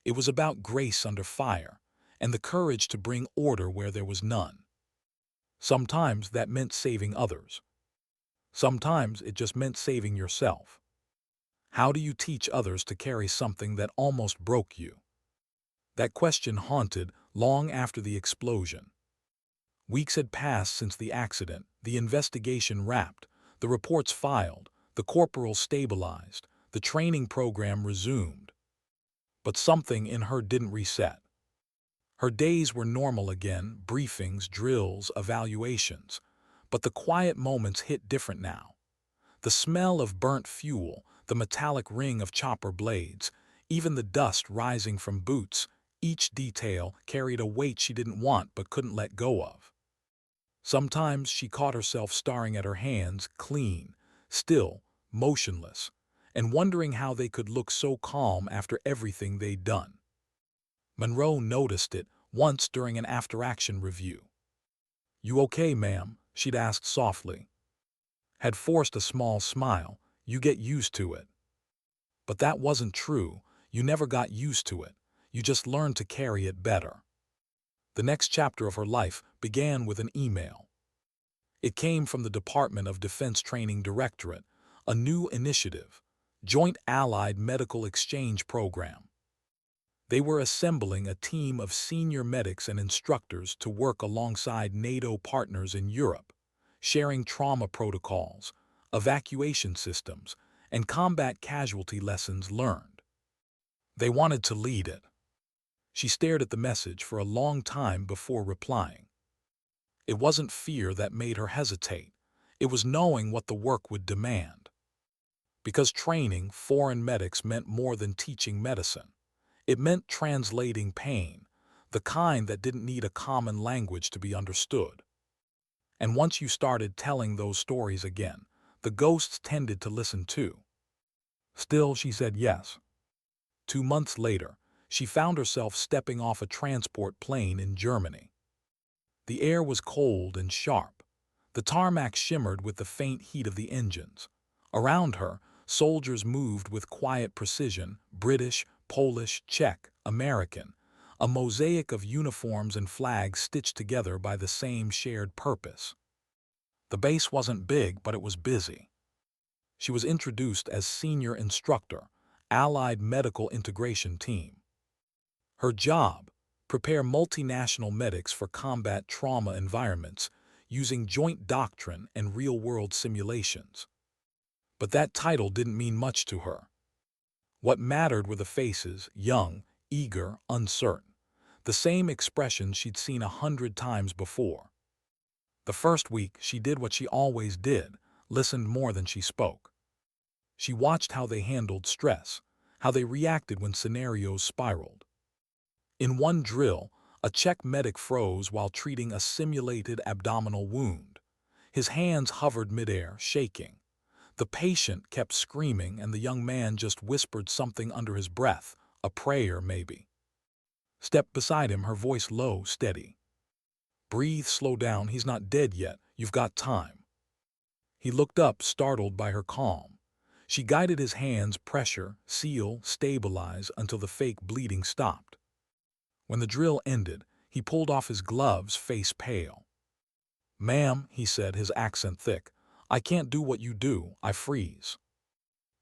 It was about grace under fire, and the courage to bring order where there was none. Sometimes that meant saving others. Sometimes it just meant saving yourself. How do you teach others to carry something that almost broke you? That question haunted long after the explosion. Weeks had passed since the accident, the investigation wrapped, the reports filed, the corporal stabilized, the training program resumed. But something in her didn't reset. Her days were normal again, briefings, drills, evaluations. But the quiet moments hit different now. The smell of burnt fuel, the metallic ring of chopper blades, even the dust rising from boots, each detail carried a weight she didn't want but couldn't let go of. Sometimes she caught herself staring at her hands, clean, still, motionless, and wondering how they could look so calm after everything they'd done. Monroe noticed it once during an after-action review. "You okay, ma'am?" she'd asked softly. Had forced a small smile. "You get used to it." But that wasn't true. You never got used to it. You just learned to carry it better. The next chapter of her life began with an email. It came from the Department of Defense Training Directorate, a new initiative, Joint Allied Medical Exchange Program. They were assembling a team of senior medics and instructors to work alongside NATO partners in Europe, sharing trauma protocols, evacuation systems, and combat casualty lessons learned. They wanted to lead it. She stared at the message for a long time before replying. It wasn't fear that made her hesitate. It was knowing what the work would demand. Because training foreign medics meant more than teaching medicine. It meant translating pain, the kind that didn't need a common language to be understood. And once you started telling those stories again, the ghosts tended to listen too. Still, she said yes. 2 months later, she found herself stepping off a transport plane in Germany. The air was cold and sharp. The tarmac shimmered with the faint heat of the engines. Around her, soldiers moved with quiet precision, British, Polish, Czech, American, a mosaic of uniforms and flags stitched together by the same shared purpose. The base wasn't big, but it was busy. She was introduced as senior instructor, Allied Medical Integration Team. Her job: prepare multinational medics for combat trauma environments using joint doctrine and real-world simulations. But that title didn't mean much to her. What mattered were the faces, young, eager, uncertain, the same expressions she'd seen 100 times before. The first week, she did what she always did, listened more than she spoke. She watched how they handled stress, how they reacted when scenarios spiraled. In one drill, a Czech medic froze while treating a simulated abdominal wound. His hands hovered midair, shaking. The patient kept screaming, and the young man just whispered something under his breath, a prayer maybe. Stepped beside him, her voice low, steady. "Breathe, slow down, he's not dead yet, you've got time." He looked up, startled by her calm. She guided his hands, pressure, seal, stabilize, until the fake bleeding stopped. When the drill ended, he pulled off his gloves, face pale. "Ma'am," he said, his accent thick, "I can't do what you do, I freeze."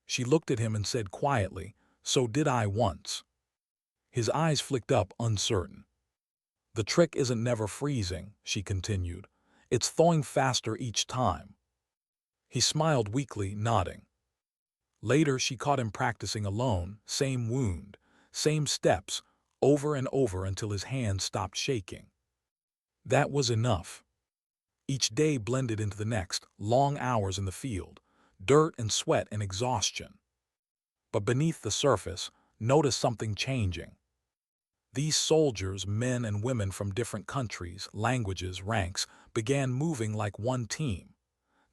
She looked at him and said quietly, "So did I once." His eyes flicked up, uncertain. "The trick isn't never freezing," she continued. "It's thawing faster each time." He smiled weakly, nodding. Later, she caught him practicing alone, same wound, same steps, over and over until his hands stopped shaking. That was enough. Each day blended into the next, long hours in the field, dirt and sweat and exhaustion. But beneath the surface, noticed something changing. These soldiers, men and women from different countries, languages, ranks, began moving like one team.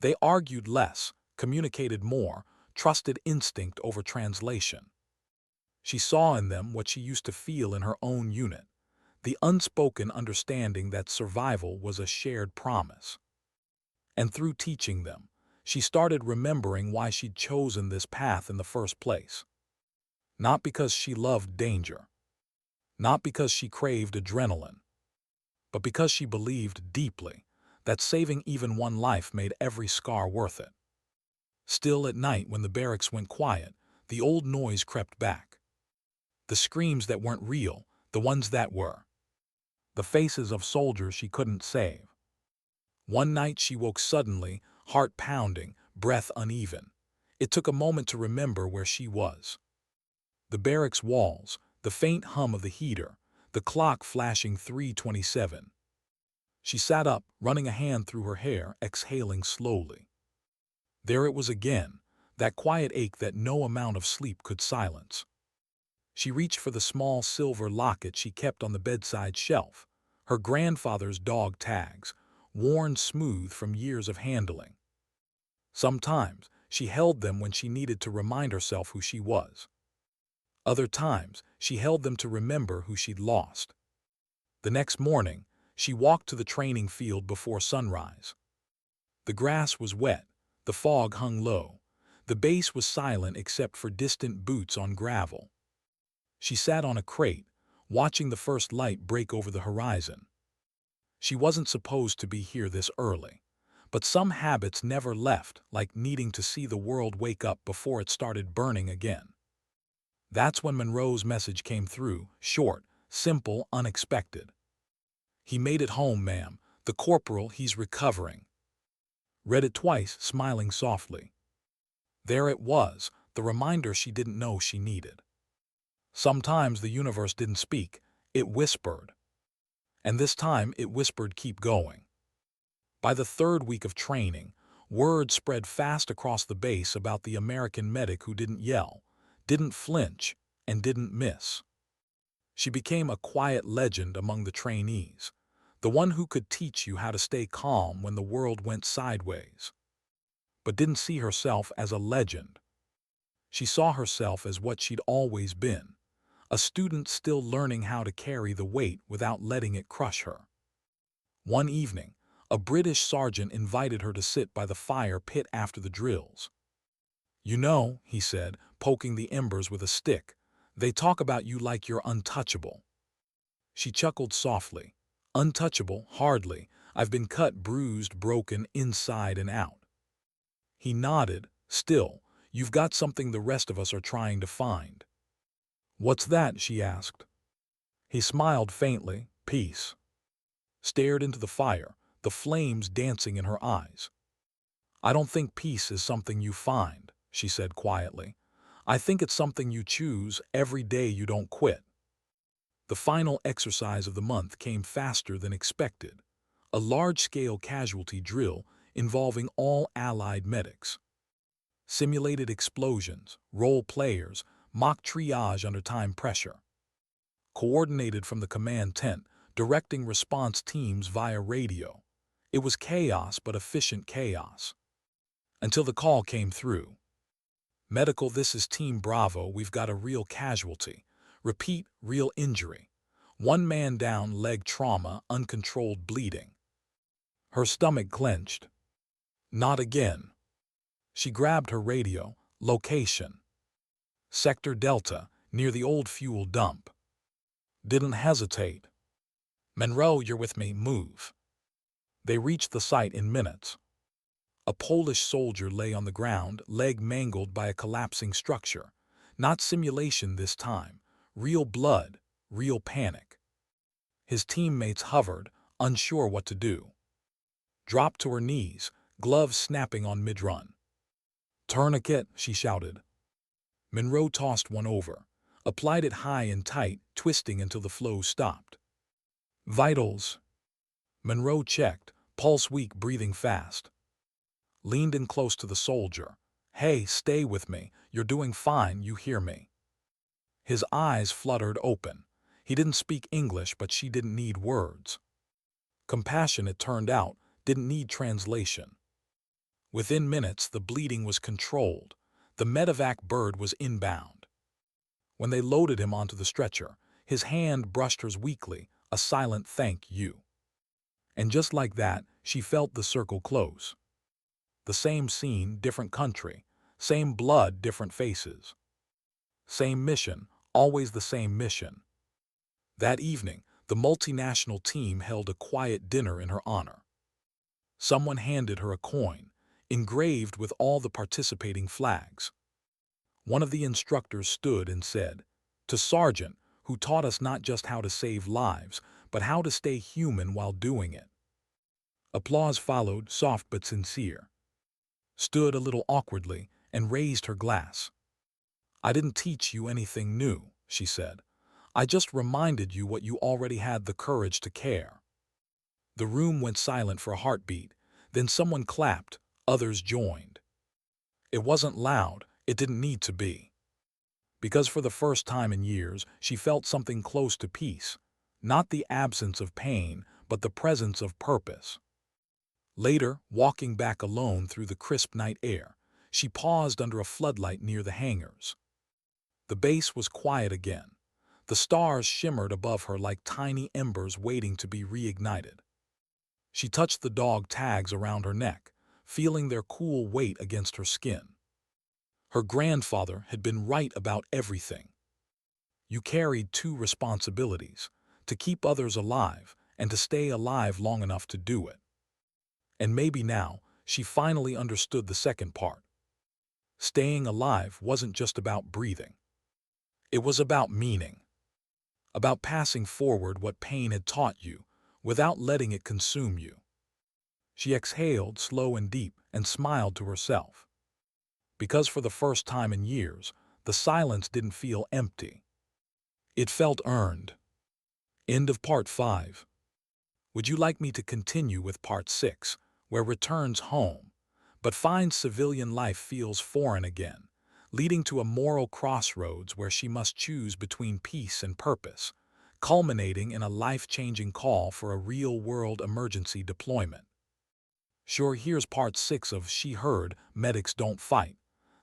They argued less, communicated more, trusted instinct over translation. She saw in them what she used to feel in her own unit, the unspoken understanding that survival was a shared promise. And through teaching them, she started remembering why she'd chosen this path in the first place. Not because she loved danger, not because she craved adrenaline, but because she believed deeply that saving even one life made every scar worth it. Still, at night, when the barracks went quiet, the old noise crept back. The screams that weren't real, the ones that were. The faces of soldiers she couldn't save. One night she woke suddenly, heart pounding, breath uneven. It took a moment to remember where she was. The barracks walls, the faint hum of the heater, the clock flashing 3:27. She sat up, running a hand through her hair, exhaling slowly. There it was again, that quiet ache that no amount of sleep could silence. She reached for the small silver locket she kept on the bedside shelf, her grandfather's dog tags, worn smooth from years of handling. Sometimes she held them when she needed to remind herself who she was. Other times she held them to remember who she'd lost. The next morning, she walked to the training field before sunrise. The grass was wet, the fog hung low, the base was silent except for distant boots on gravel. She sat on a crate, watching the first light break over the horizon. She wasn't supposed to be here this early, but some habits never left, like needing to see the world wake up before it started burning again. That's when Monroe's message came through, short, simple, unexpected. "He made it home, ma'am. The corporal, he's recovering." Read it twice, smiling softly. There it was, the reminder she didn't know she needed. Sometimes the universe didn't speak, it whispered. And this time it whispered, "Keep going." By the third week of training, word spread fast across the base about the American medic who didn't yell, didn't flinch, and didn't miss. She became a quiet legend among the trainees, the one who could teach you how to stay calm when the world went sideways. But didn't see herself as a legend. She saw herself as what she'd always been, a student still learning how to carry the weight without letting it crush her. One evening, a British sergeant invited her to sit by the fire pit after the drills. "You know," he said, poking the embers with a stick, "they talk about you like you're untouchable." She chuckled softly. "Untouchable? Hardly. I've been cut, bruised, broken, inside and out." He nodded. "Still, you've got something the rest of us are trying to find." "What's that?" she asked. He smiled faintly. "Peace." Stared into the fire, the flames dancing in her eyes. "I don't think peace is something you find," she said quietly. "I think it's something you choose every day you don't quit." The final exercise of the month came faster than expected. A large-scale casualty drill involving all Allied medics. Simulated explosions, role players, mock triage under time pressure. Coordinated from the command tent, directing response teams via radio. It was chaos, but efficient chaos. Until the call came through. "Medical, this is Team Bravo. We've got a real casualty. Repeat, real injury. One man down, leg trauma, uncontrolled bleeding." Her stomach clenched. Not again. She grabbed her radio. "Location. Sector Delta, near the old fuel dump." Didn't hesitate. "Monroe, you're with me. Move." They reached the site in minutes. A Polish soldier lay on the ground, leg mangled by a collapsing structure. Not simulation this time. Real blood, real panic. His teammates hovered, unsure what to do. Dropped to her knees, gloves snapping on mid-run. "Tourniquet," she shouted. Monroe tossed one over, applied it high and tight, twisting until the flow stopped. "Vitals." Monroe checked, pulse weak, breathing fast. Leaned in close to the soldier. "Hey, stay with me. You're doing fine, you hear me." His eyes fluttered open. He didn't speak English, but she didn't need words. Compassion, it turned out, didn't need translation. Within minutes, the bleeding was controlled. The medevac bird was inbound. When they loaded him onto the stretcher, his hand brushed hers weakly, a silent "thank you." And just like that, she felt the circle close. The same scene, different country. Same blood, different faces. Same mission, always the same mission. That evening, the multinational team held a quiet dinner in her honor. Someone handed her a coin, engraved with all the participating flags. One of the instructors stood and said, "To Sergeant, who taught us not just how to save lives, but how to stay human while doing it." Applause followed, soft but sincere. Stood a little awkwardly and raised her glass. "I didn't teach you anything new," she said. "I just reminded you what you already had the courage to care." The room went silent for a heartbeat, then someone clapped, others joined. It wasn't loud, it didn't need to be. Because for the first time in years, she felt something close to peace. Not the absence of pain, but the presence of purpose. Later, walking back alone through the crisp night air, she paused under a floodlight near the hangars. The base was quiet again. The stars shimmered above her like tiny embers waiting to be reignited. She touched the dog tags around her neck, feeling their cool weight against her skin. Her grandfather had been right about everything. You carried two responsibilities, to keep others alive and to stay alive long enough to do it. And maybe now, she finally understood the second part. Staying alive wasn't just about breathing. It was about meaning. About passing forward what pain had taught you, without letting it consume you. She exhaled, slow and deep, and smiled to herself. Because for the first time in years, the silence didn't feel empty. It felt earned. End of Part 5. Would you like me to continue with Part 6, where returns home, but finds civilian life feels foreign again, leading to a moral crossroads where she must choose between peace and purpose, culminating in a life-changing call for a real-world emergency deployment? Sure, here's Part 6 of She Heard Medics Don't Fight.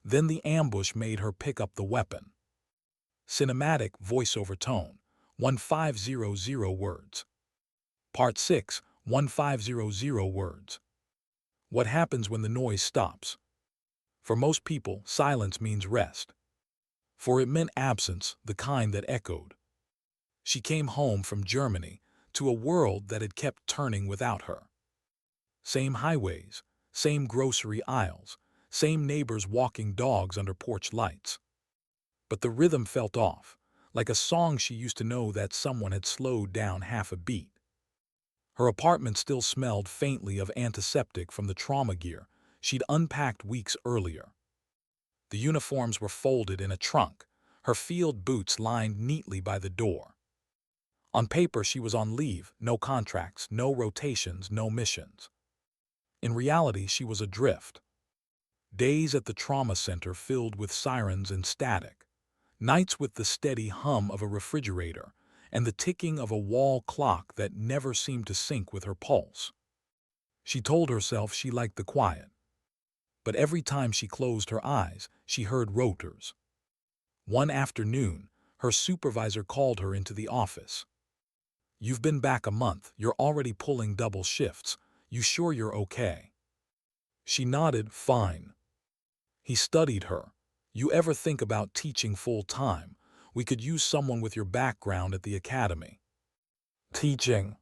Then the ambush made her pick up the weapon. Cinematic voiceover tone, 1500 words. Part 6, 1500 words. What happens when the noise stops? For most people, silence means rest. For it meant absence, the kind that echoed. She came home from Germany to a world that had kept turning without her. Same highways, same grocery aisles, same neighbors walking dogs under porch lights. But the rhythm felt off, like a song she used to know that someone had slowed down half a beat. Her apartment still smelled faintly of antiseptic from the trauma gear she'd unpacked weeks earlier. The uniforms were folded in a trunk, her field boots lined neatly by the door. On paper she was on leave, no contracts, no rotations, no missions. In reality she was adrift. Days at the trauma center filled with sirens and static. Nights with the steady hum of a refrigerator and the ticking of a wall clock that never seemed to sync with her pulse. She told herself she liked the quiet, but every time she closed her eyes, she heard rotors. One afternoon, her supervisor called her into the office. "You've been back a month, you're already pulling double shifts. You sure you're okay?" She nodded, "Fine." He studied her. "You ever think about teaching full-time? We could use someone with your background at the academy." Teaching.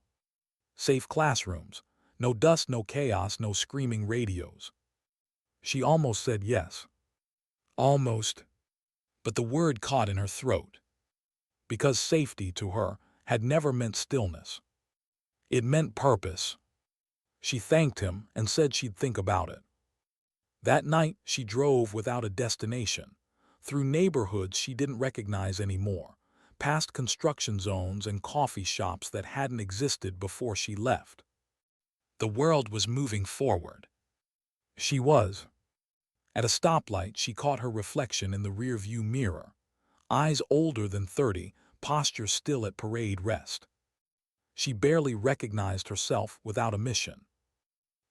Safe classrooms. No dust, no chaos, no screaming radios. She almost said yes. Almost. But the word caught in her throat. Because safety, to her, had never meant stillness. It meant purpose. She thanked him and said she'd think about it. That night, she drove without a destination, through neighborhoods she didn't recognize anymore, past construction zones and coffee shops that hadn't existed before she left. The world was moving forward. She was. At a stoplight, she caught her reflection in the rearview mirror. Eyes older than 30, posture still at parade rest. She barely recognized herself without a mission.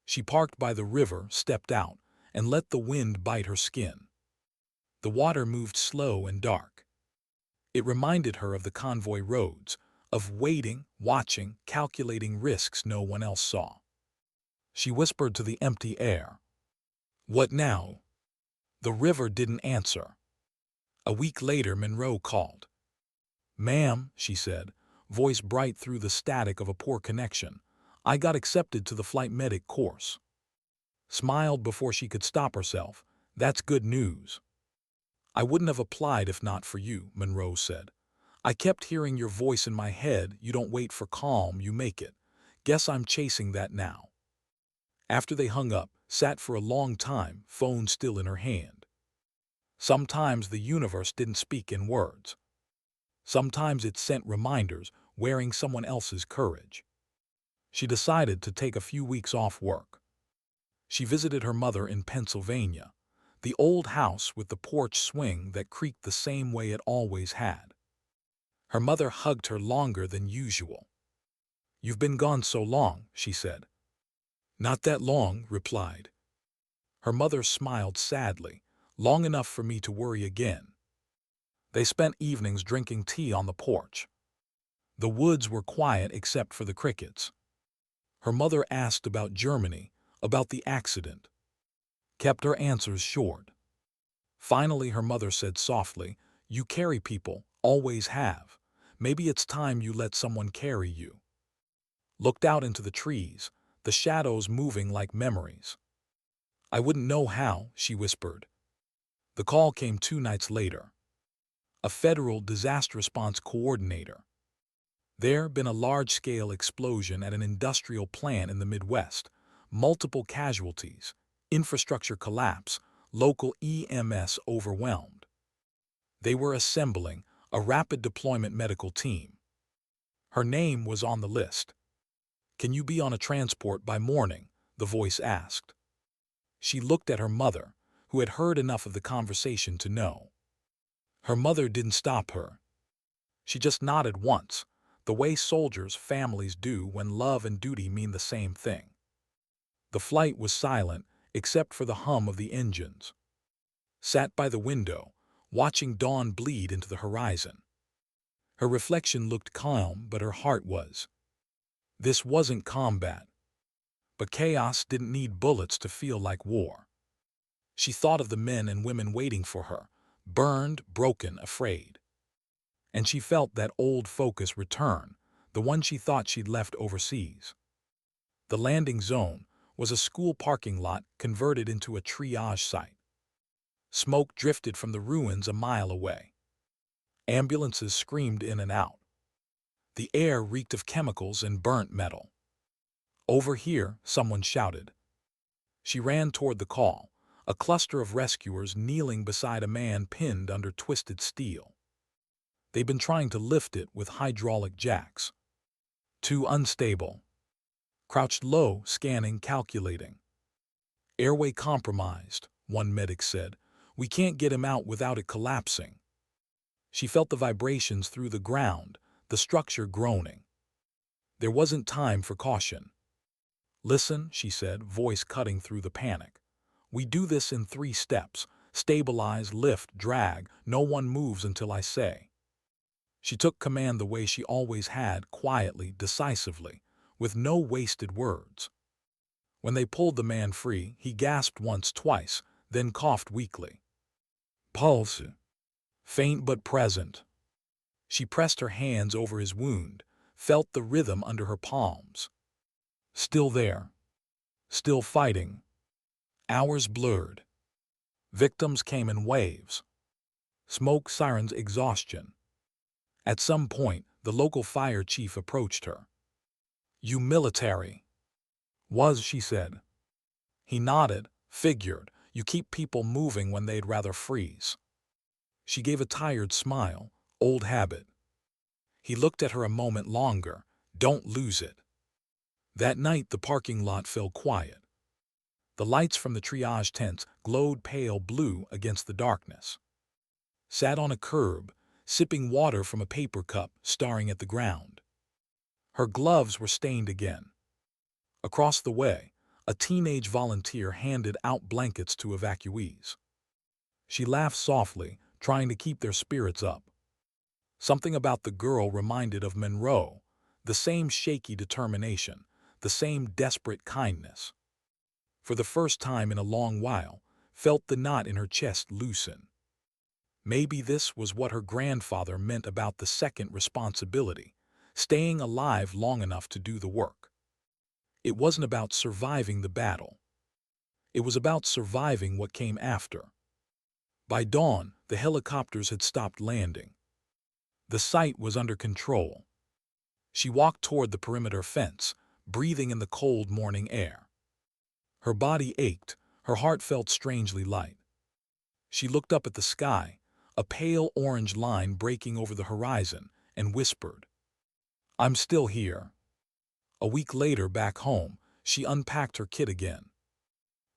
She parked by the river, stepped out, and let the wind bite her skin. The water moved slow and dark. It reminded her of the convoy roads, of waiting, watching, calculating risks no one else saw. She whispered to the empty air, "What now?" The river didn't answer. A week later, Monroe called. "Ma'am," she said, voice bright through the static of a poor connection, "I got accepted to the flight medic course." Smiled before she could stop herself. "That's good news." "I wouldn't have applied if not for you," Monroe said. "I kept hearing your voice in my head, you don't wait for calm, you make it. Guess I'm chasing that now." After they hung up, sat for a long time, phone still in her hand. Sometimes the universe didn't speak in words. Sometimes it sent reminders, wearing someone else's courage. She decided to take a few weeks off work. She visited her mother in Pennsylvania, the old house with the porch swing that creaked the same way it always had. Her mother hugged her longer than usual. "You've been gone so long," she said. "Not that long," replied. Her mother smiled sadly, "Long enough for me to worry again." They spent evenings drinking tea on the porch. The woods were quiet except for the crickets. Her mother asked about Germany, about the accident. Kept her answers short. Finally her mother said softly, "You carry people, always have. Maybe it's time you let someone carry you." Looked out into the trees, the shadows moving like memories. "I wouldn't know how," she whispered. The call came 2 nights later. A federal disaster response coordinator. There been a large-scale explosion at an industrial plant in the Midwest, multiple casualties, infrastructure collapse, local EMS overwhelmed. They were assembling a rapid deployment medical team. Her name was on the list. "Can you be on a transport by morning?" the voice asked. She looked at her mother, who had heard enough of the conversation to know. Her mother didn't stop her. She just nodded once, the way soldiers' families do when love and duty mean the same thing. The flight was silent, except for the hum of the engines. Sat by the window, watching dawn bleed into the horizon. Her reflection looked calm, but her heart was. This wasn't combat. But chaos didn't need bullets to feel like war. She thought of the men and women waiting for her, burned, broken, afraid. And she felt that old focus return, the one she thought she'd left overseas. The landing zone was a school parking lot converted into a triage site. Smoke drifted from the ruins a mile away. Ambulances screamed in and out. The air reeked of chemicals and burnt metal. "Over here," someone shouted. She ran toward the call, a cluster of rescuers kneeling beside a man pinned under twisted steel. They'd been trying to lift it with hydraulic jacks. Too unstable. Crouched low, scanning, calculating. "Airway compromised," one medic said. "We can't get him out without it collapsing." She felt the vibrations through the ground, the structure groaning. There wasn't time for caution. "Listen," she said, voice cutting through the panic. "We do this in 3 steps. Stabilize, lift, drag. No one moves until I say." She took command the way she always had, quietly, decisively, with no wasted words. When they pulled the man free, he gasped once, twice, then coughed weakly. Pulse. Faint but present. She pressed her hands over his wound, felt the rhythm under her palms. Still there. Still fighting. Hours blurred. Victims came in waves. Smoke, sirens, exhaustion. At some point, the local fire chief approached her. "You military?" "Was," she said. He nodded, figured, "You keep people moving when they'd rather freeze." She gave a tired smile, old habit. He looked at her a moment longer. "Don't lose it." That night the parking lot fell quiet. The lights from the triage tents glowed pale blue against the darkness. Sat on a curb, sipping water from a paper cup, staring at the ground. Her gloves were stained again. Across the way, a teenage volunteer handed out blankets to evacuees. She laughed softly, trying to keep their spirits up. Something about the girl reminded of Monroe, the same shaky determination, the same desperate kindness. For the first time in a long while, felt the knot in her chest loosen. Maybe this was what her grandfather meant about the second responsibility, staying alive long enough to do the work. It wasn't about surviving the battle. It was about surviving what came after. By dawn, the helicopters had stopped landing. The site was under control. She walked toward the perimeter fence, breathing in the cold morning air. Her body ached, her heart felt strangely light. She looked up at the sky, a pale orange line breaking over the horizon, and whispered, "I'm still here." A week later, back home, she unpacked her kit again.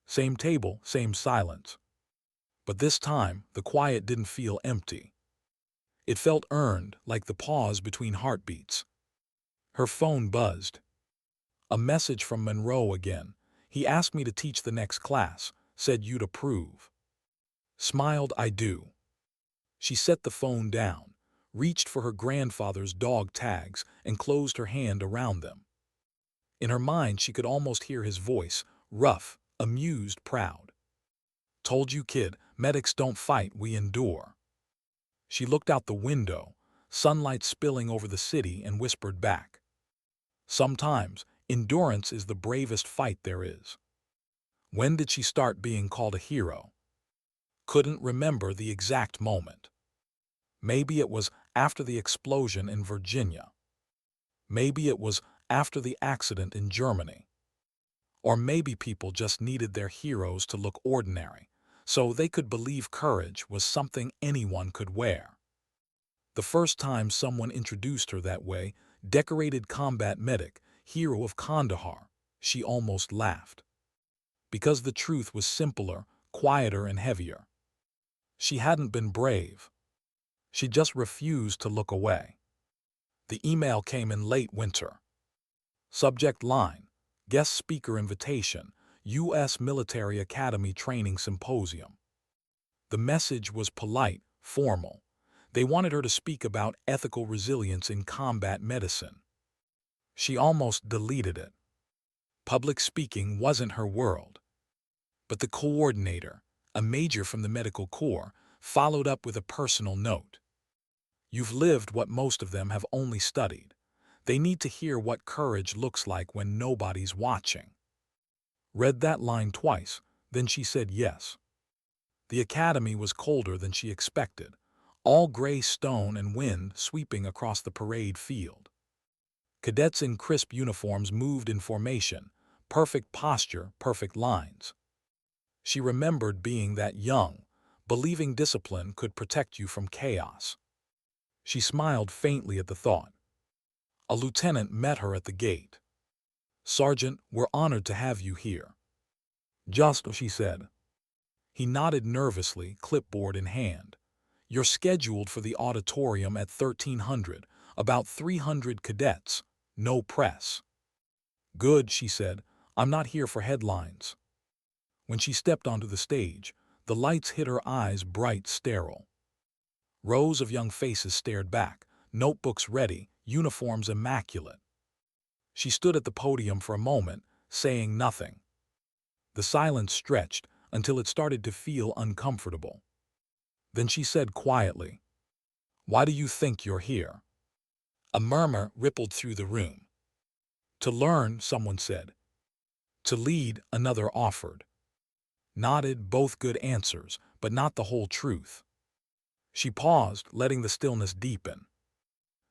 Same table, same silence. But this time, the quiet didn't feel empty. It felt earned, like the pause between heartbeats. Her phone buzzed. A message from Monroe again. "He asked me to teach the next class, said you'd approve." Smiled, "I do." She set the phone down, reached for her grandfather's dog tags, and closed her hand around them. In her mind, she could almost hear his voice, rough, amused, proud. "Told you, kid, medics don't fight, we endure." She looked out the window, sunlight spilling over the city, and whispered back, "Sometimes, endurance is the bravest fight there is." When did she start being called a hero? Couldn't remember the exact moment. Maybe it was after the explosion in Virginia. Maybe it was after the accident in Germany. Or maybe people just needed their heroes to look ordinary, so they could believe courage was something anyone could wear. The first time someone introduced her that way, decorated combat medic, hero of Kandahar, she almost laughed. Because the truth was simpler, quieter, and heavier. She hadn't been brave. She just refused to look away. The email came in late winter. Subject line, guest speaker invitation, U.S. Military Academy Training Symposium. The message was polite, formal. They wanted her to speak about ethical resilience in combat medicine. She almost deleted it. Public speaking wasn't her world. But the coordinator, a major from the medical corps, followed up with a personal note. You've lived what most of them have only studied. They need to hear what courage looks like when nobody's watching. Read that line twice, then she said yes. The academy was colder than she expected, all gray stone and wind sweeping across the parade field. Cadets in crisp uniforms moved in formation, perfect posture, perfect lines. She remembered being that young, believing discipline could protect you from chaos. She smiled faintly at the thought. A lieutenant met her at the gate. "Sergeant, we're honored to have you here." "Just," she said. He nodded nervously, clipboard in hand. "You're scheduled for the auditorium at 1300, about 300 cadets, no press." "Good," she said. "I'm not here for headlines." When she stepped onto the stage, the lights hit her eyes bright, sterile. Rows of young faces stared back, notebooks ready, uniforms immaculate. She stood at the podium for a moment, saying nothing. The silence stretched until it started to feel uncomfortable. Then she said quietly, "Why do you think you're here?" A murmur rippled through the room. "To learn," someone said. "To lead," another offered. Nodded, both good answers, but not the whole truth. She paused, letting the stillness deepen.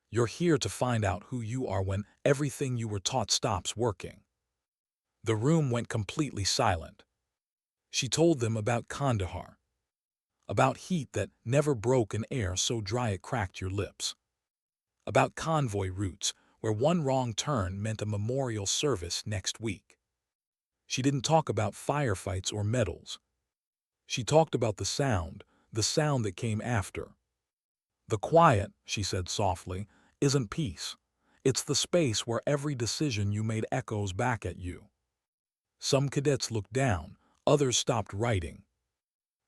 "You're here to find out who you are when everything you were taught stops working." The room went completely silent. She told them about Kandahar, about heat that never broke in air so dry it cracked your lips, about convoy routes where one wrong turn meant a memorial service next week. She didn't talk about firefights or medals. She talked about the sound that came after. "The quiet," she said softly, "isn't peace. It's the space where every decision you made echoes back at you." Some cadets looked down, others stopped writing.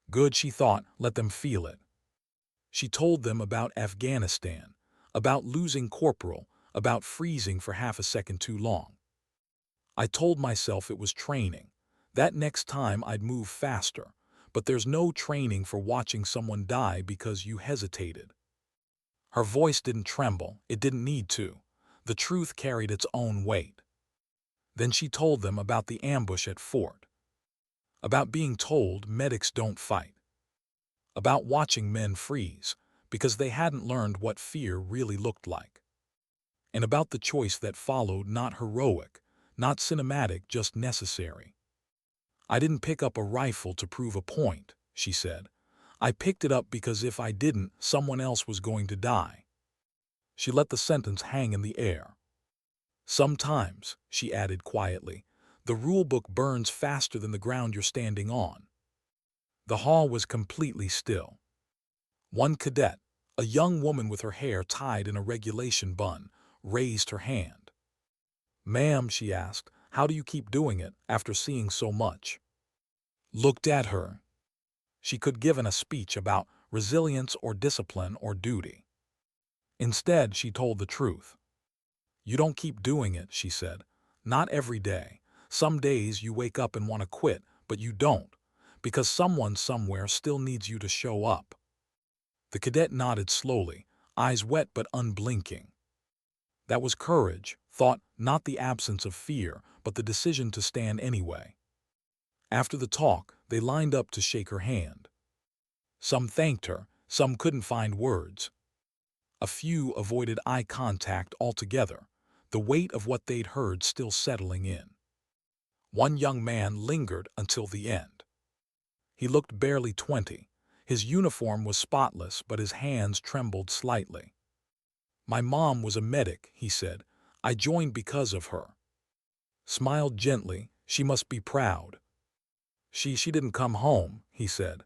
Good, she thought, let them feel it. She told them about Afghanistan, about losing corporal, about freezing for half a second too long. "I told myself it was training. That next time I'd move faster. But there's no training for watching someone die because you hesitated." Her voice didn't tremble. It didn't need to. The truth carried its own weight. Then she told them about the ambush at Fort, about being told medics don't fight, about watching men freeze because they hadn't learned what fear really looked like, and about the choice that followed, not heroic, not cinematic, just necessary. "I didn't pick up a rifle to prove a point," she said. "I picked it up because if I didn't, someone else was going to die." She let the sentence hang in the air. "Sometimes," she added quietly, "the rule book burns faster than the ground you're standing on." The hall was completely still. One cadet, a young woman with her hair tied in a regulation bun, raised her hand. "Ma'am," she asked, "how do you keep doing it after seeing so much?" Looked at her. She could give a speech about resilience or discipline or duty. Instead, she told the truth. "You don't keep doing it," she said. "Not every day. Some days you wake up and want to quit, but you don't, because someone somewhere still needs you to show up." The cadet nodded slowly, eyes wet but unblinking. That was courage, thought, not the absence of fear, but the decision to stand anyway. After the talk, they lined up to shake her hand. Some thanked her, some couldn't find words. A few avoided eye contact altogether, the weight of what they'd heard still settling in. One young man lingered until the end. He looked barely 20. His uniform was spotless, but his hands trembled slightly. "My mom was a medic," he said. "I joined because of her." Smiled gently. "She must be proud." She didn't come home," he said.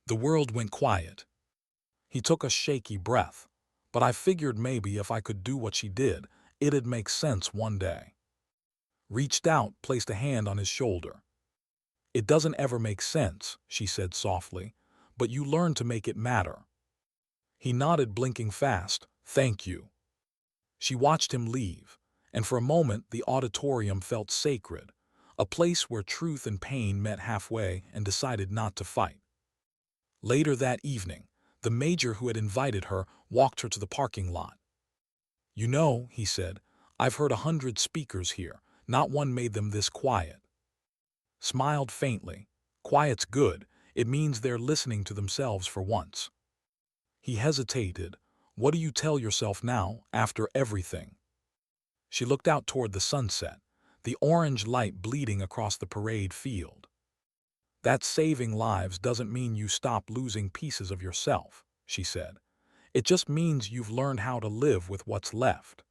The world went quiet. He took a shaky breath. "But I figured maybe if I could do what she did, it'd make sense one day." Reached out, placed a hand on his shoulder. "It doesn't ever make sense," she said softly, "but you learn to make it matter." He nodded, blinking fast. "Thank you." She watched him leave, and for a moment the auditorium felt sacred, a place where truth and pain met halfway, and decided not to fight. Later that evening, the major who had invited her walked her to the parking lot. "You know," he said, "I've heard 100 speakers here. Not one made them this quiet." Smiled faintly. "Quiet's good. It means they're listening to themselves for once." He hesitated. "What do you tell yourself now, after everything?" She looked out toward the sunset, the orange light bleeding across the parade field. "That saving lives doesn't mean you stop losing pieces of yourself," she said. "It just means you've learned how to live with what's left."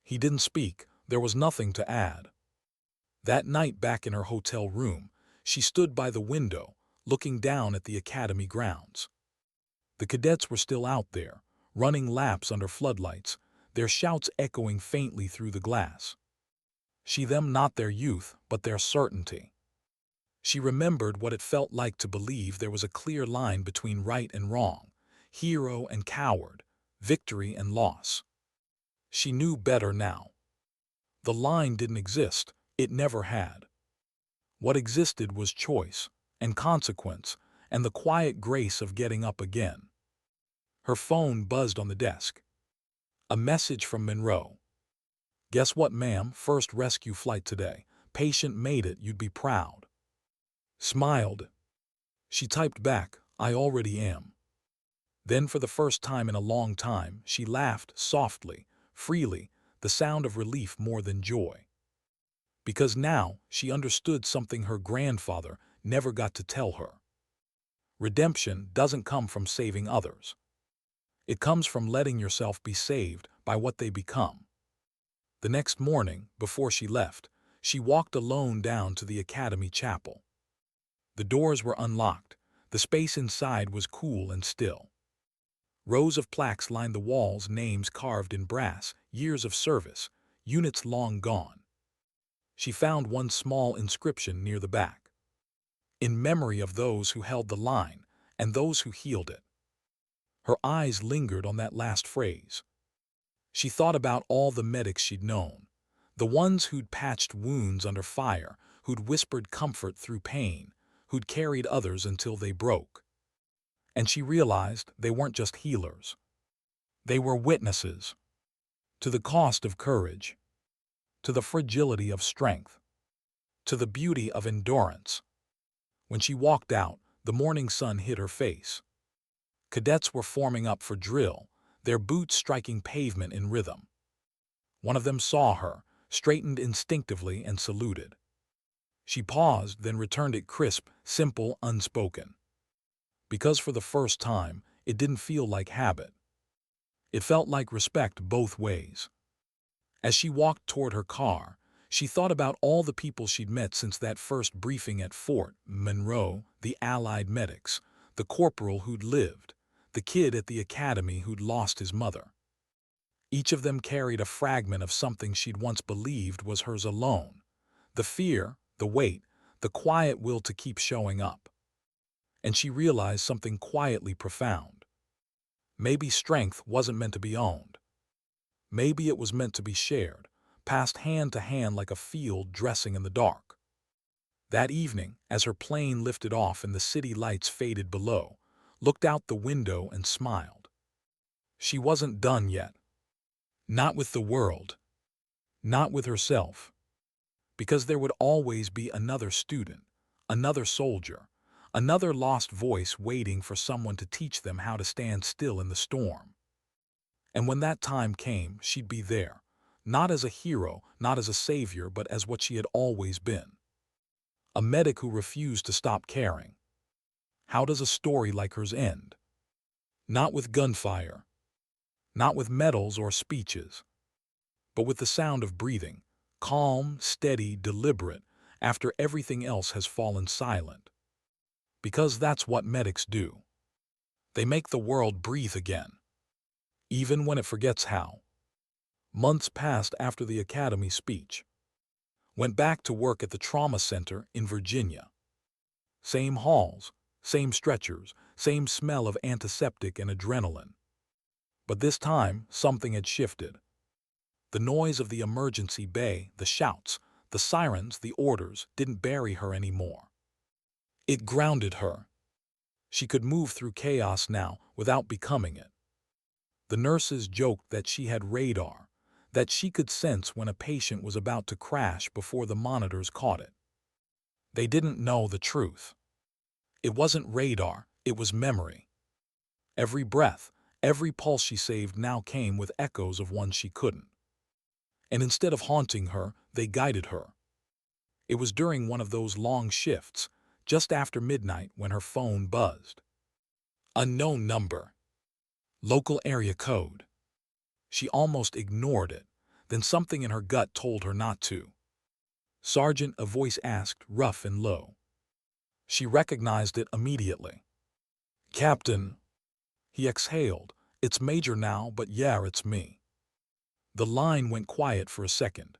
He didn't speak. There was nothing to add. That night back in her hotel room, she stood by the window, looking down at the academy grounds. The cadets were still out there, running laps under floodlights, their shouts echoing faintly through the glass. Them not their youth, but their certainty. She remembered what it felt like to believe there was a clear line between right and wrong, hero and coward, victory and loss. She knew better now. The line didn't exist. It never had. What existed was choice, and consequence, and the quiet grace of getting up again. Her phone buzzed on the desk. A message from Monroe. "Guess what, ma'am? First rescue flight today. Patient made it. You'd be proud." Smiled. She typed back, "I already am." Then for the first time in a long time, she laughed softly, freely, the sound of relief more than joy. Because now she understood something her grandfather never got to tell her. Redemption doesn't come from saving others. It comes from letting yourself be saved by what they become. The next morning, before she left, she walked alone down to the academy chapel. The doors were unlocked. The space inside was cool and still. Rows of plaques lined the walls, names carved in brass, years of service, units long gone. She found one small inscription near the back. "In memory of those who held the line and those who healed it." Her eyes lingered on that last phrase. She thought about all the medics she'd known, the ones who'd patched wounds under fire, who'd whispered comfort through pain, who'd carried others until they broke. And she realized they weren't just healers. They were witnesses. To the cost of courage. To the fragility of strength. To the beauty of endurance. When she walked out, the morning sun hit her face. Cadets were forming up for drill, their boots striking pavement in rhythm. One of them saw her, straightened instinctively, and saluted. She paused, then returned it crisp, simple, unspoken. Because for the first time, it didn't feel like habit. It felt like respect both ways. As she walked toward her car, she thought about all the people she'd met since that first briefing at Fort Monroe, the Allied medics, the corporal who'd lived, the kid at the academy who'd lost his mother. Each of them carried a fragment of something she'd once believed was hers alone. The fear, the weight, the quiet will to keep showing up. And she realized something quietly profound. Maybe strength wasn't meant to be owned. Maybe it was meant to be shared, passed hand to hand like a field dressing in the dark. That evening, as her plane lifted off and the city lights faded below, looked out the window and smiled. She wasn't done yet. Not with the world. Not with herself. Because there would always be another student, another soldier, another lost voice waiting for someone to teach them how to stand still in the storm. And when that time came, she'd be there, not as a hero, not as a savior, but as what she had always been. A medic who refused to stop caring. How does a story like hers end? Not with gunfire, not with medals or speeches, but with the sound of breathing, calm, steady, deliberate, after everything else has fallen silent. Because that's what medics do. They make the world breathe again, even when it forgets how. Months passed after the academy speech. Went back to work at the trauma center in Virginia. Same halls, same stretchers, same smell of antiseptic and adrenaline. But this time, something had shifted. The noise of the emergency bay, the shouts, the sirens, the orders didn't bury her anymore. It grounded her. She could move through chaos now without becoming it. The nurses joked that she had radar, that she could sense when a patient was about to crash before the monitors caught it. They didn't know the truth. It wasn't radar, it was memory. Every breath, every pulse she saved now came with echoes of one she couldn't. And instead of haunting her, they guided her. It was during one of those long shifts, just after midnight, when her phone buzzed. Unknown number. Local area code. She almost ignored it, then something in her gut told her not to. "Sergeant," a voice asked, rough and low. She recognized it immediately. "Captain." He exhaled. "It's Major now, but yeah, it's me." The line went quiet for a second.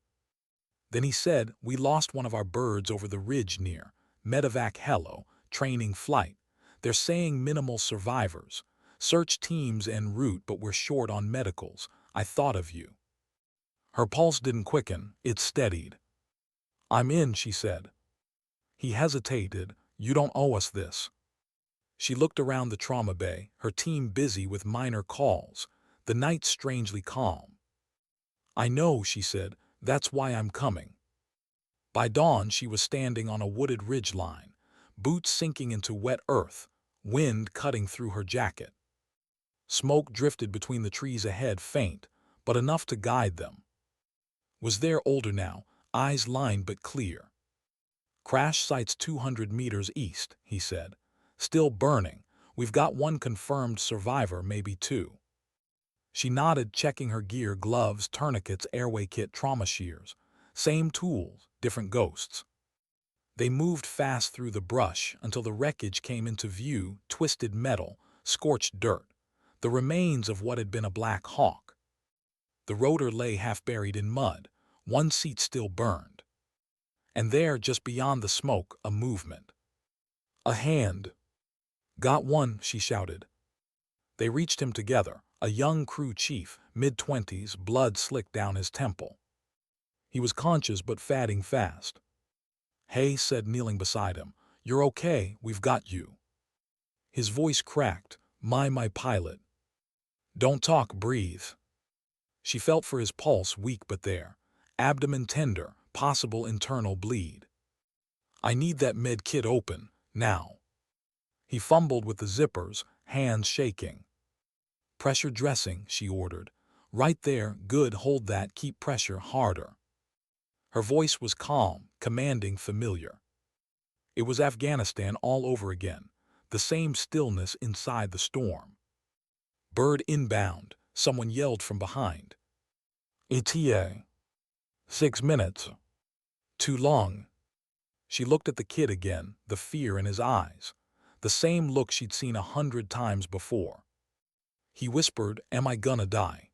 Then he said, "We lost one of our birds over the ridge near Medevac Hello, training flight. They're saying minimal survivors. Search teams en route, but we're short on medicals. I thought of you." Her pulse didn't quicken, it steadied. "I'm in," she said. He hesitated. "You don't owe us this." She looked around the trauma bay, her team busy with minor calls, the night strangely calm. "I know," she said. "That's why I'm coming." By dawn, she was standing on a wooded ridgeline, boots sinking into wet earth, wind cutting through her jacket. Smoke drifted between the trees ahead, faint, but enough to guide them. Was there, older now, eyes lined but clear. "Crash site's 200 meters east," he said. "Still burning. We've got one confirmed survivor, maybe two." She nodded, checking her gear, gloves, tourniquets, airway kit, trauma shears. Same tools, different ghosts. They moved fast through the brush until the wreckage came into view, twisted metal, scorched dirt, the remains of what had been a Black Hawk. The rotor lay half buried in mud, one seat still burned. And there, just beyond the smoke, a movement. A hand. "Got one," she shouted. They reached him together, a young crew chief, mid-20s, blood slicked down his temple. He was conscious but fading fast. "Hey," said, kneeling beside him. "You're okay, we've got you." His voice cracked. My pilot." "Don't talk, breathe." She felt for his pulse, weak but there. Abdomen tender, possible internal bleed. "I need that med kit open, now." He fumbled with the zippers, hands shaking. "Pressure dressing," she ordered. "Right there, good, hold that, keep pressure harder." Her voice was calm, commanding, familiar. It was Afghanistan all over again, the same stillness inside the storm. "Bird inbound," someone yelled from behind. "ETA. 6 minutes. Too long." She looked at the kid again, the fear in his eyes, the same look she'd seen 100 times before. He whispered, "Am I gonna die?"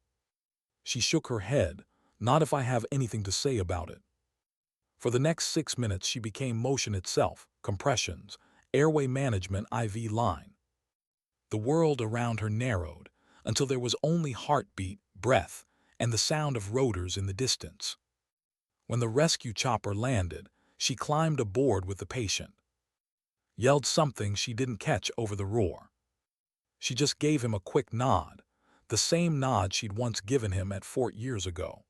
She shook her head. "Not if I have anything to say about it." For the next 6 minutes she became motion itself, compressions, airway management, IV line. The world around her narrowed until there was only heartbeat, breath, and the sound of rotors in the distance. When the rescue chopper landed, she climbed aboard with the patient. Yelled something she didn't catch over the roar. She just gave him a quick nod, the same nod she'd once given him at Fort years ago.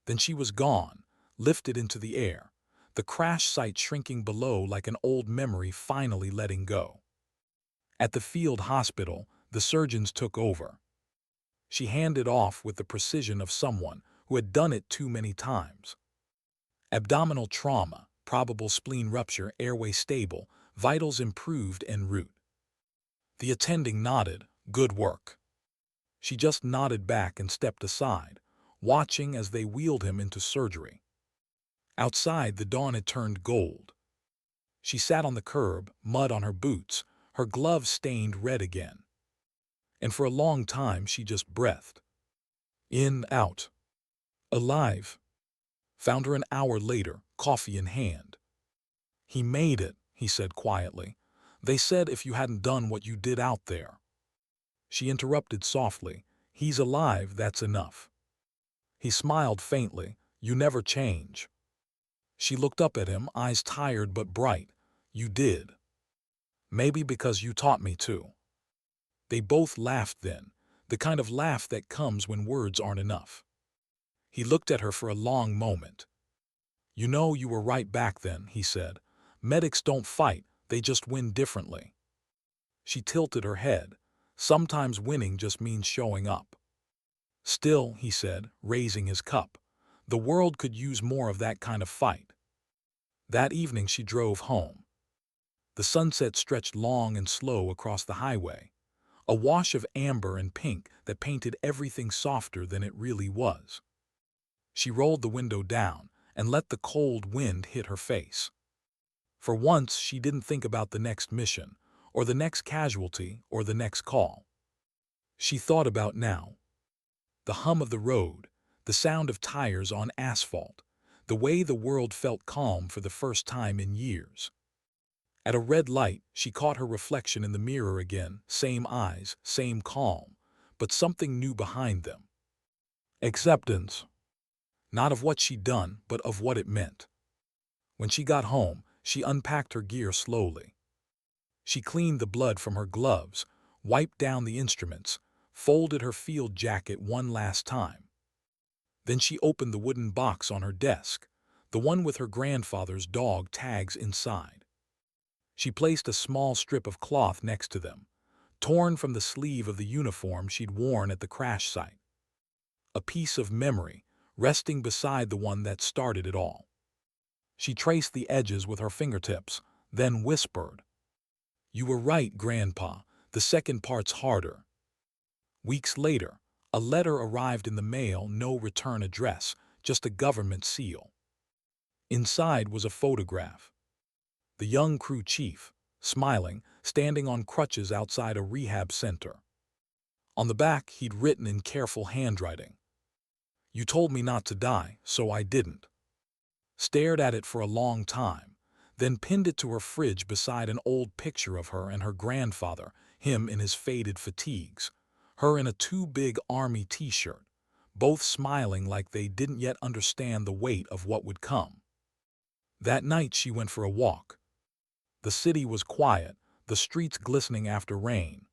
Then she was gone, lifted into the air, the crash site shrinking below like an old memory finally letting go. At the field hospital, the surgeons took over. She handed off with the precision of someone who had done it too many times. Abdominal trauma, probable spleen rupture, airway stable, vitals improved en route. The attending nodded, "Good work." She just nodded back and stepped aside, watching as they wheeled him into surgery. Outside, the dawn had turned gold. She sat on the curb, mud on her boots, her gloves stained red again. And for a long time she just breathed. In, out. Alive. Found her an hour later, coffee in hand. "He made it," he said quietly. They said if you hadn't done what you did out there. She interrupted softly. He's alive, that's enough. He smiled faintly. You never change. She looked up at him, eyes tired but bright. You did. Maybe because you taught me to. They both laughed then, the kind of laugh that comes when words aren't enough. He looked at her for a long moment. You know, you were right back then, he said. Medics don't fight, they just win differently. She tilted her head. Sometimes winning just means showing up. Still, he said, raising his cup, the world could use more of that kind of fight. That evening she drove home. The sunset stretched long and slow across the highway, a wash of amber and pink that painted everything softer than it really was. She rolled the window down and let the cold wind hit her face. For once, she didn't think about the next mission, or the next casualty, or the next call. She thought about now. The hum of the road, the sound of tires on asphalt, the way the world felt calm for the first time in years. At a red light, she caught her reflection in the mirror again, same eyes, same calm, but something new behind them. Acceptance. Not of what she'd done, but of what it meant. When she got home, she unpacked her gear slowly. She cleaned the blood from her gloves, wiped down the instruments, folded her field jacket one last time. Then she opened the wooden box on her desk, the one with her grandfather's dog tags inside. She placed a small strip of cloth next to them, torn from the sleeve of the uniform she'd worn at the crash site. A piece of memory, resting beside the one that started it all. She traced the edges with her fingertips, then whispered, "You were right, Grandpa, the second part's harder." Weeks later, a letter arrived in the mail, no return address, just a government seal. Inside was a photograph. The young crew chief, smiling, standing on crutches outside a rehab center. On the back, he'd written in careful handwriting, "You told me not to die, so I didn't." Stared at it for a long time, then pinned it to her fridge beside an old picture of her and her grandfather, him in his faded fatigues, her in a too big army t-shirt, both smiling like they didn't yet understand the weight of what would come. That night she went for a walk. The city was quiet, the streets glistening after rain.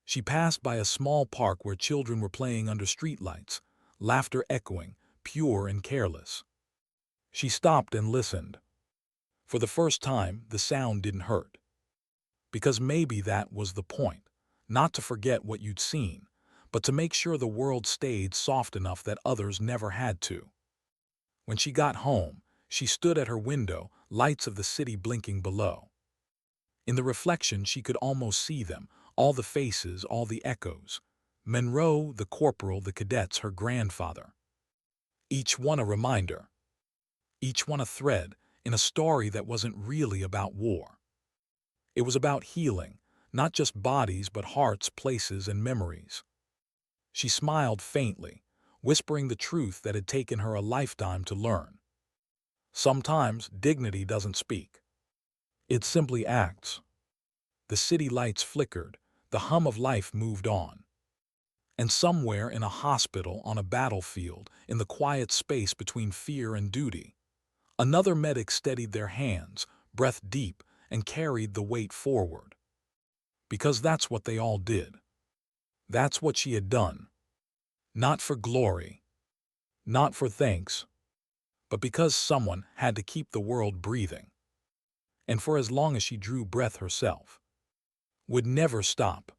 She passed by a small park where children were playing under streetlights, laughter echoing, pure and careless. She stopped and listened. For the first time, the sound didn't hurt. Because maybe that was the point, not to forget what you'd seen, but to make sure the world stayed soft enough that others never had to. When she got home, she stood at her window, lights of the city blinking below. In the reflection, she could almost see them, all the faces, all the echoes. Monroe, the corporal, the cadets, her grandfather. Each one a reminder. Each one a thread in a story that wasn't really about war. It was about healing, not just bodies but hearts, places, and memories. She smiled faintly, whispering the truth that had taken her a lifetime to learn. Sometimes dignity doesn't speak. It simply acts. The city lights flickered, the hum of life moved on. And somewhere in a hospital, on a battlefield, in the quiet space between fear and duty, another medic steadied their hands, breath deep, and carried the weight forward. Because that's what they all did. That's what she had done. Not for glory, not for thanks, but because someone had to keep the world breathing. And for as long as she drew breath herself. Would never stop.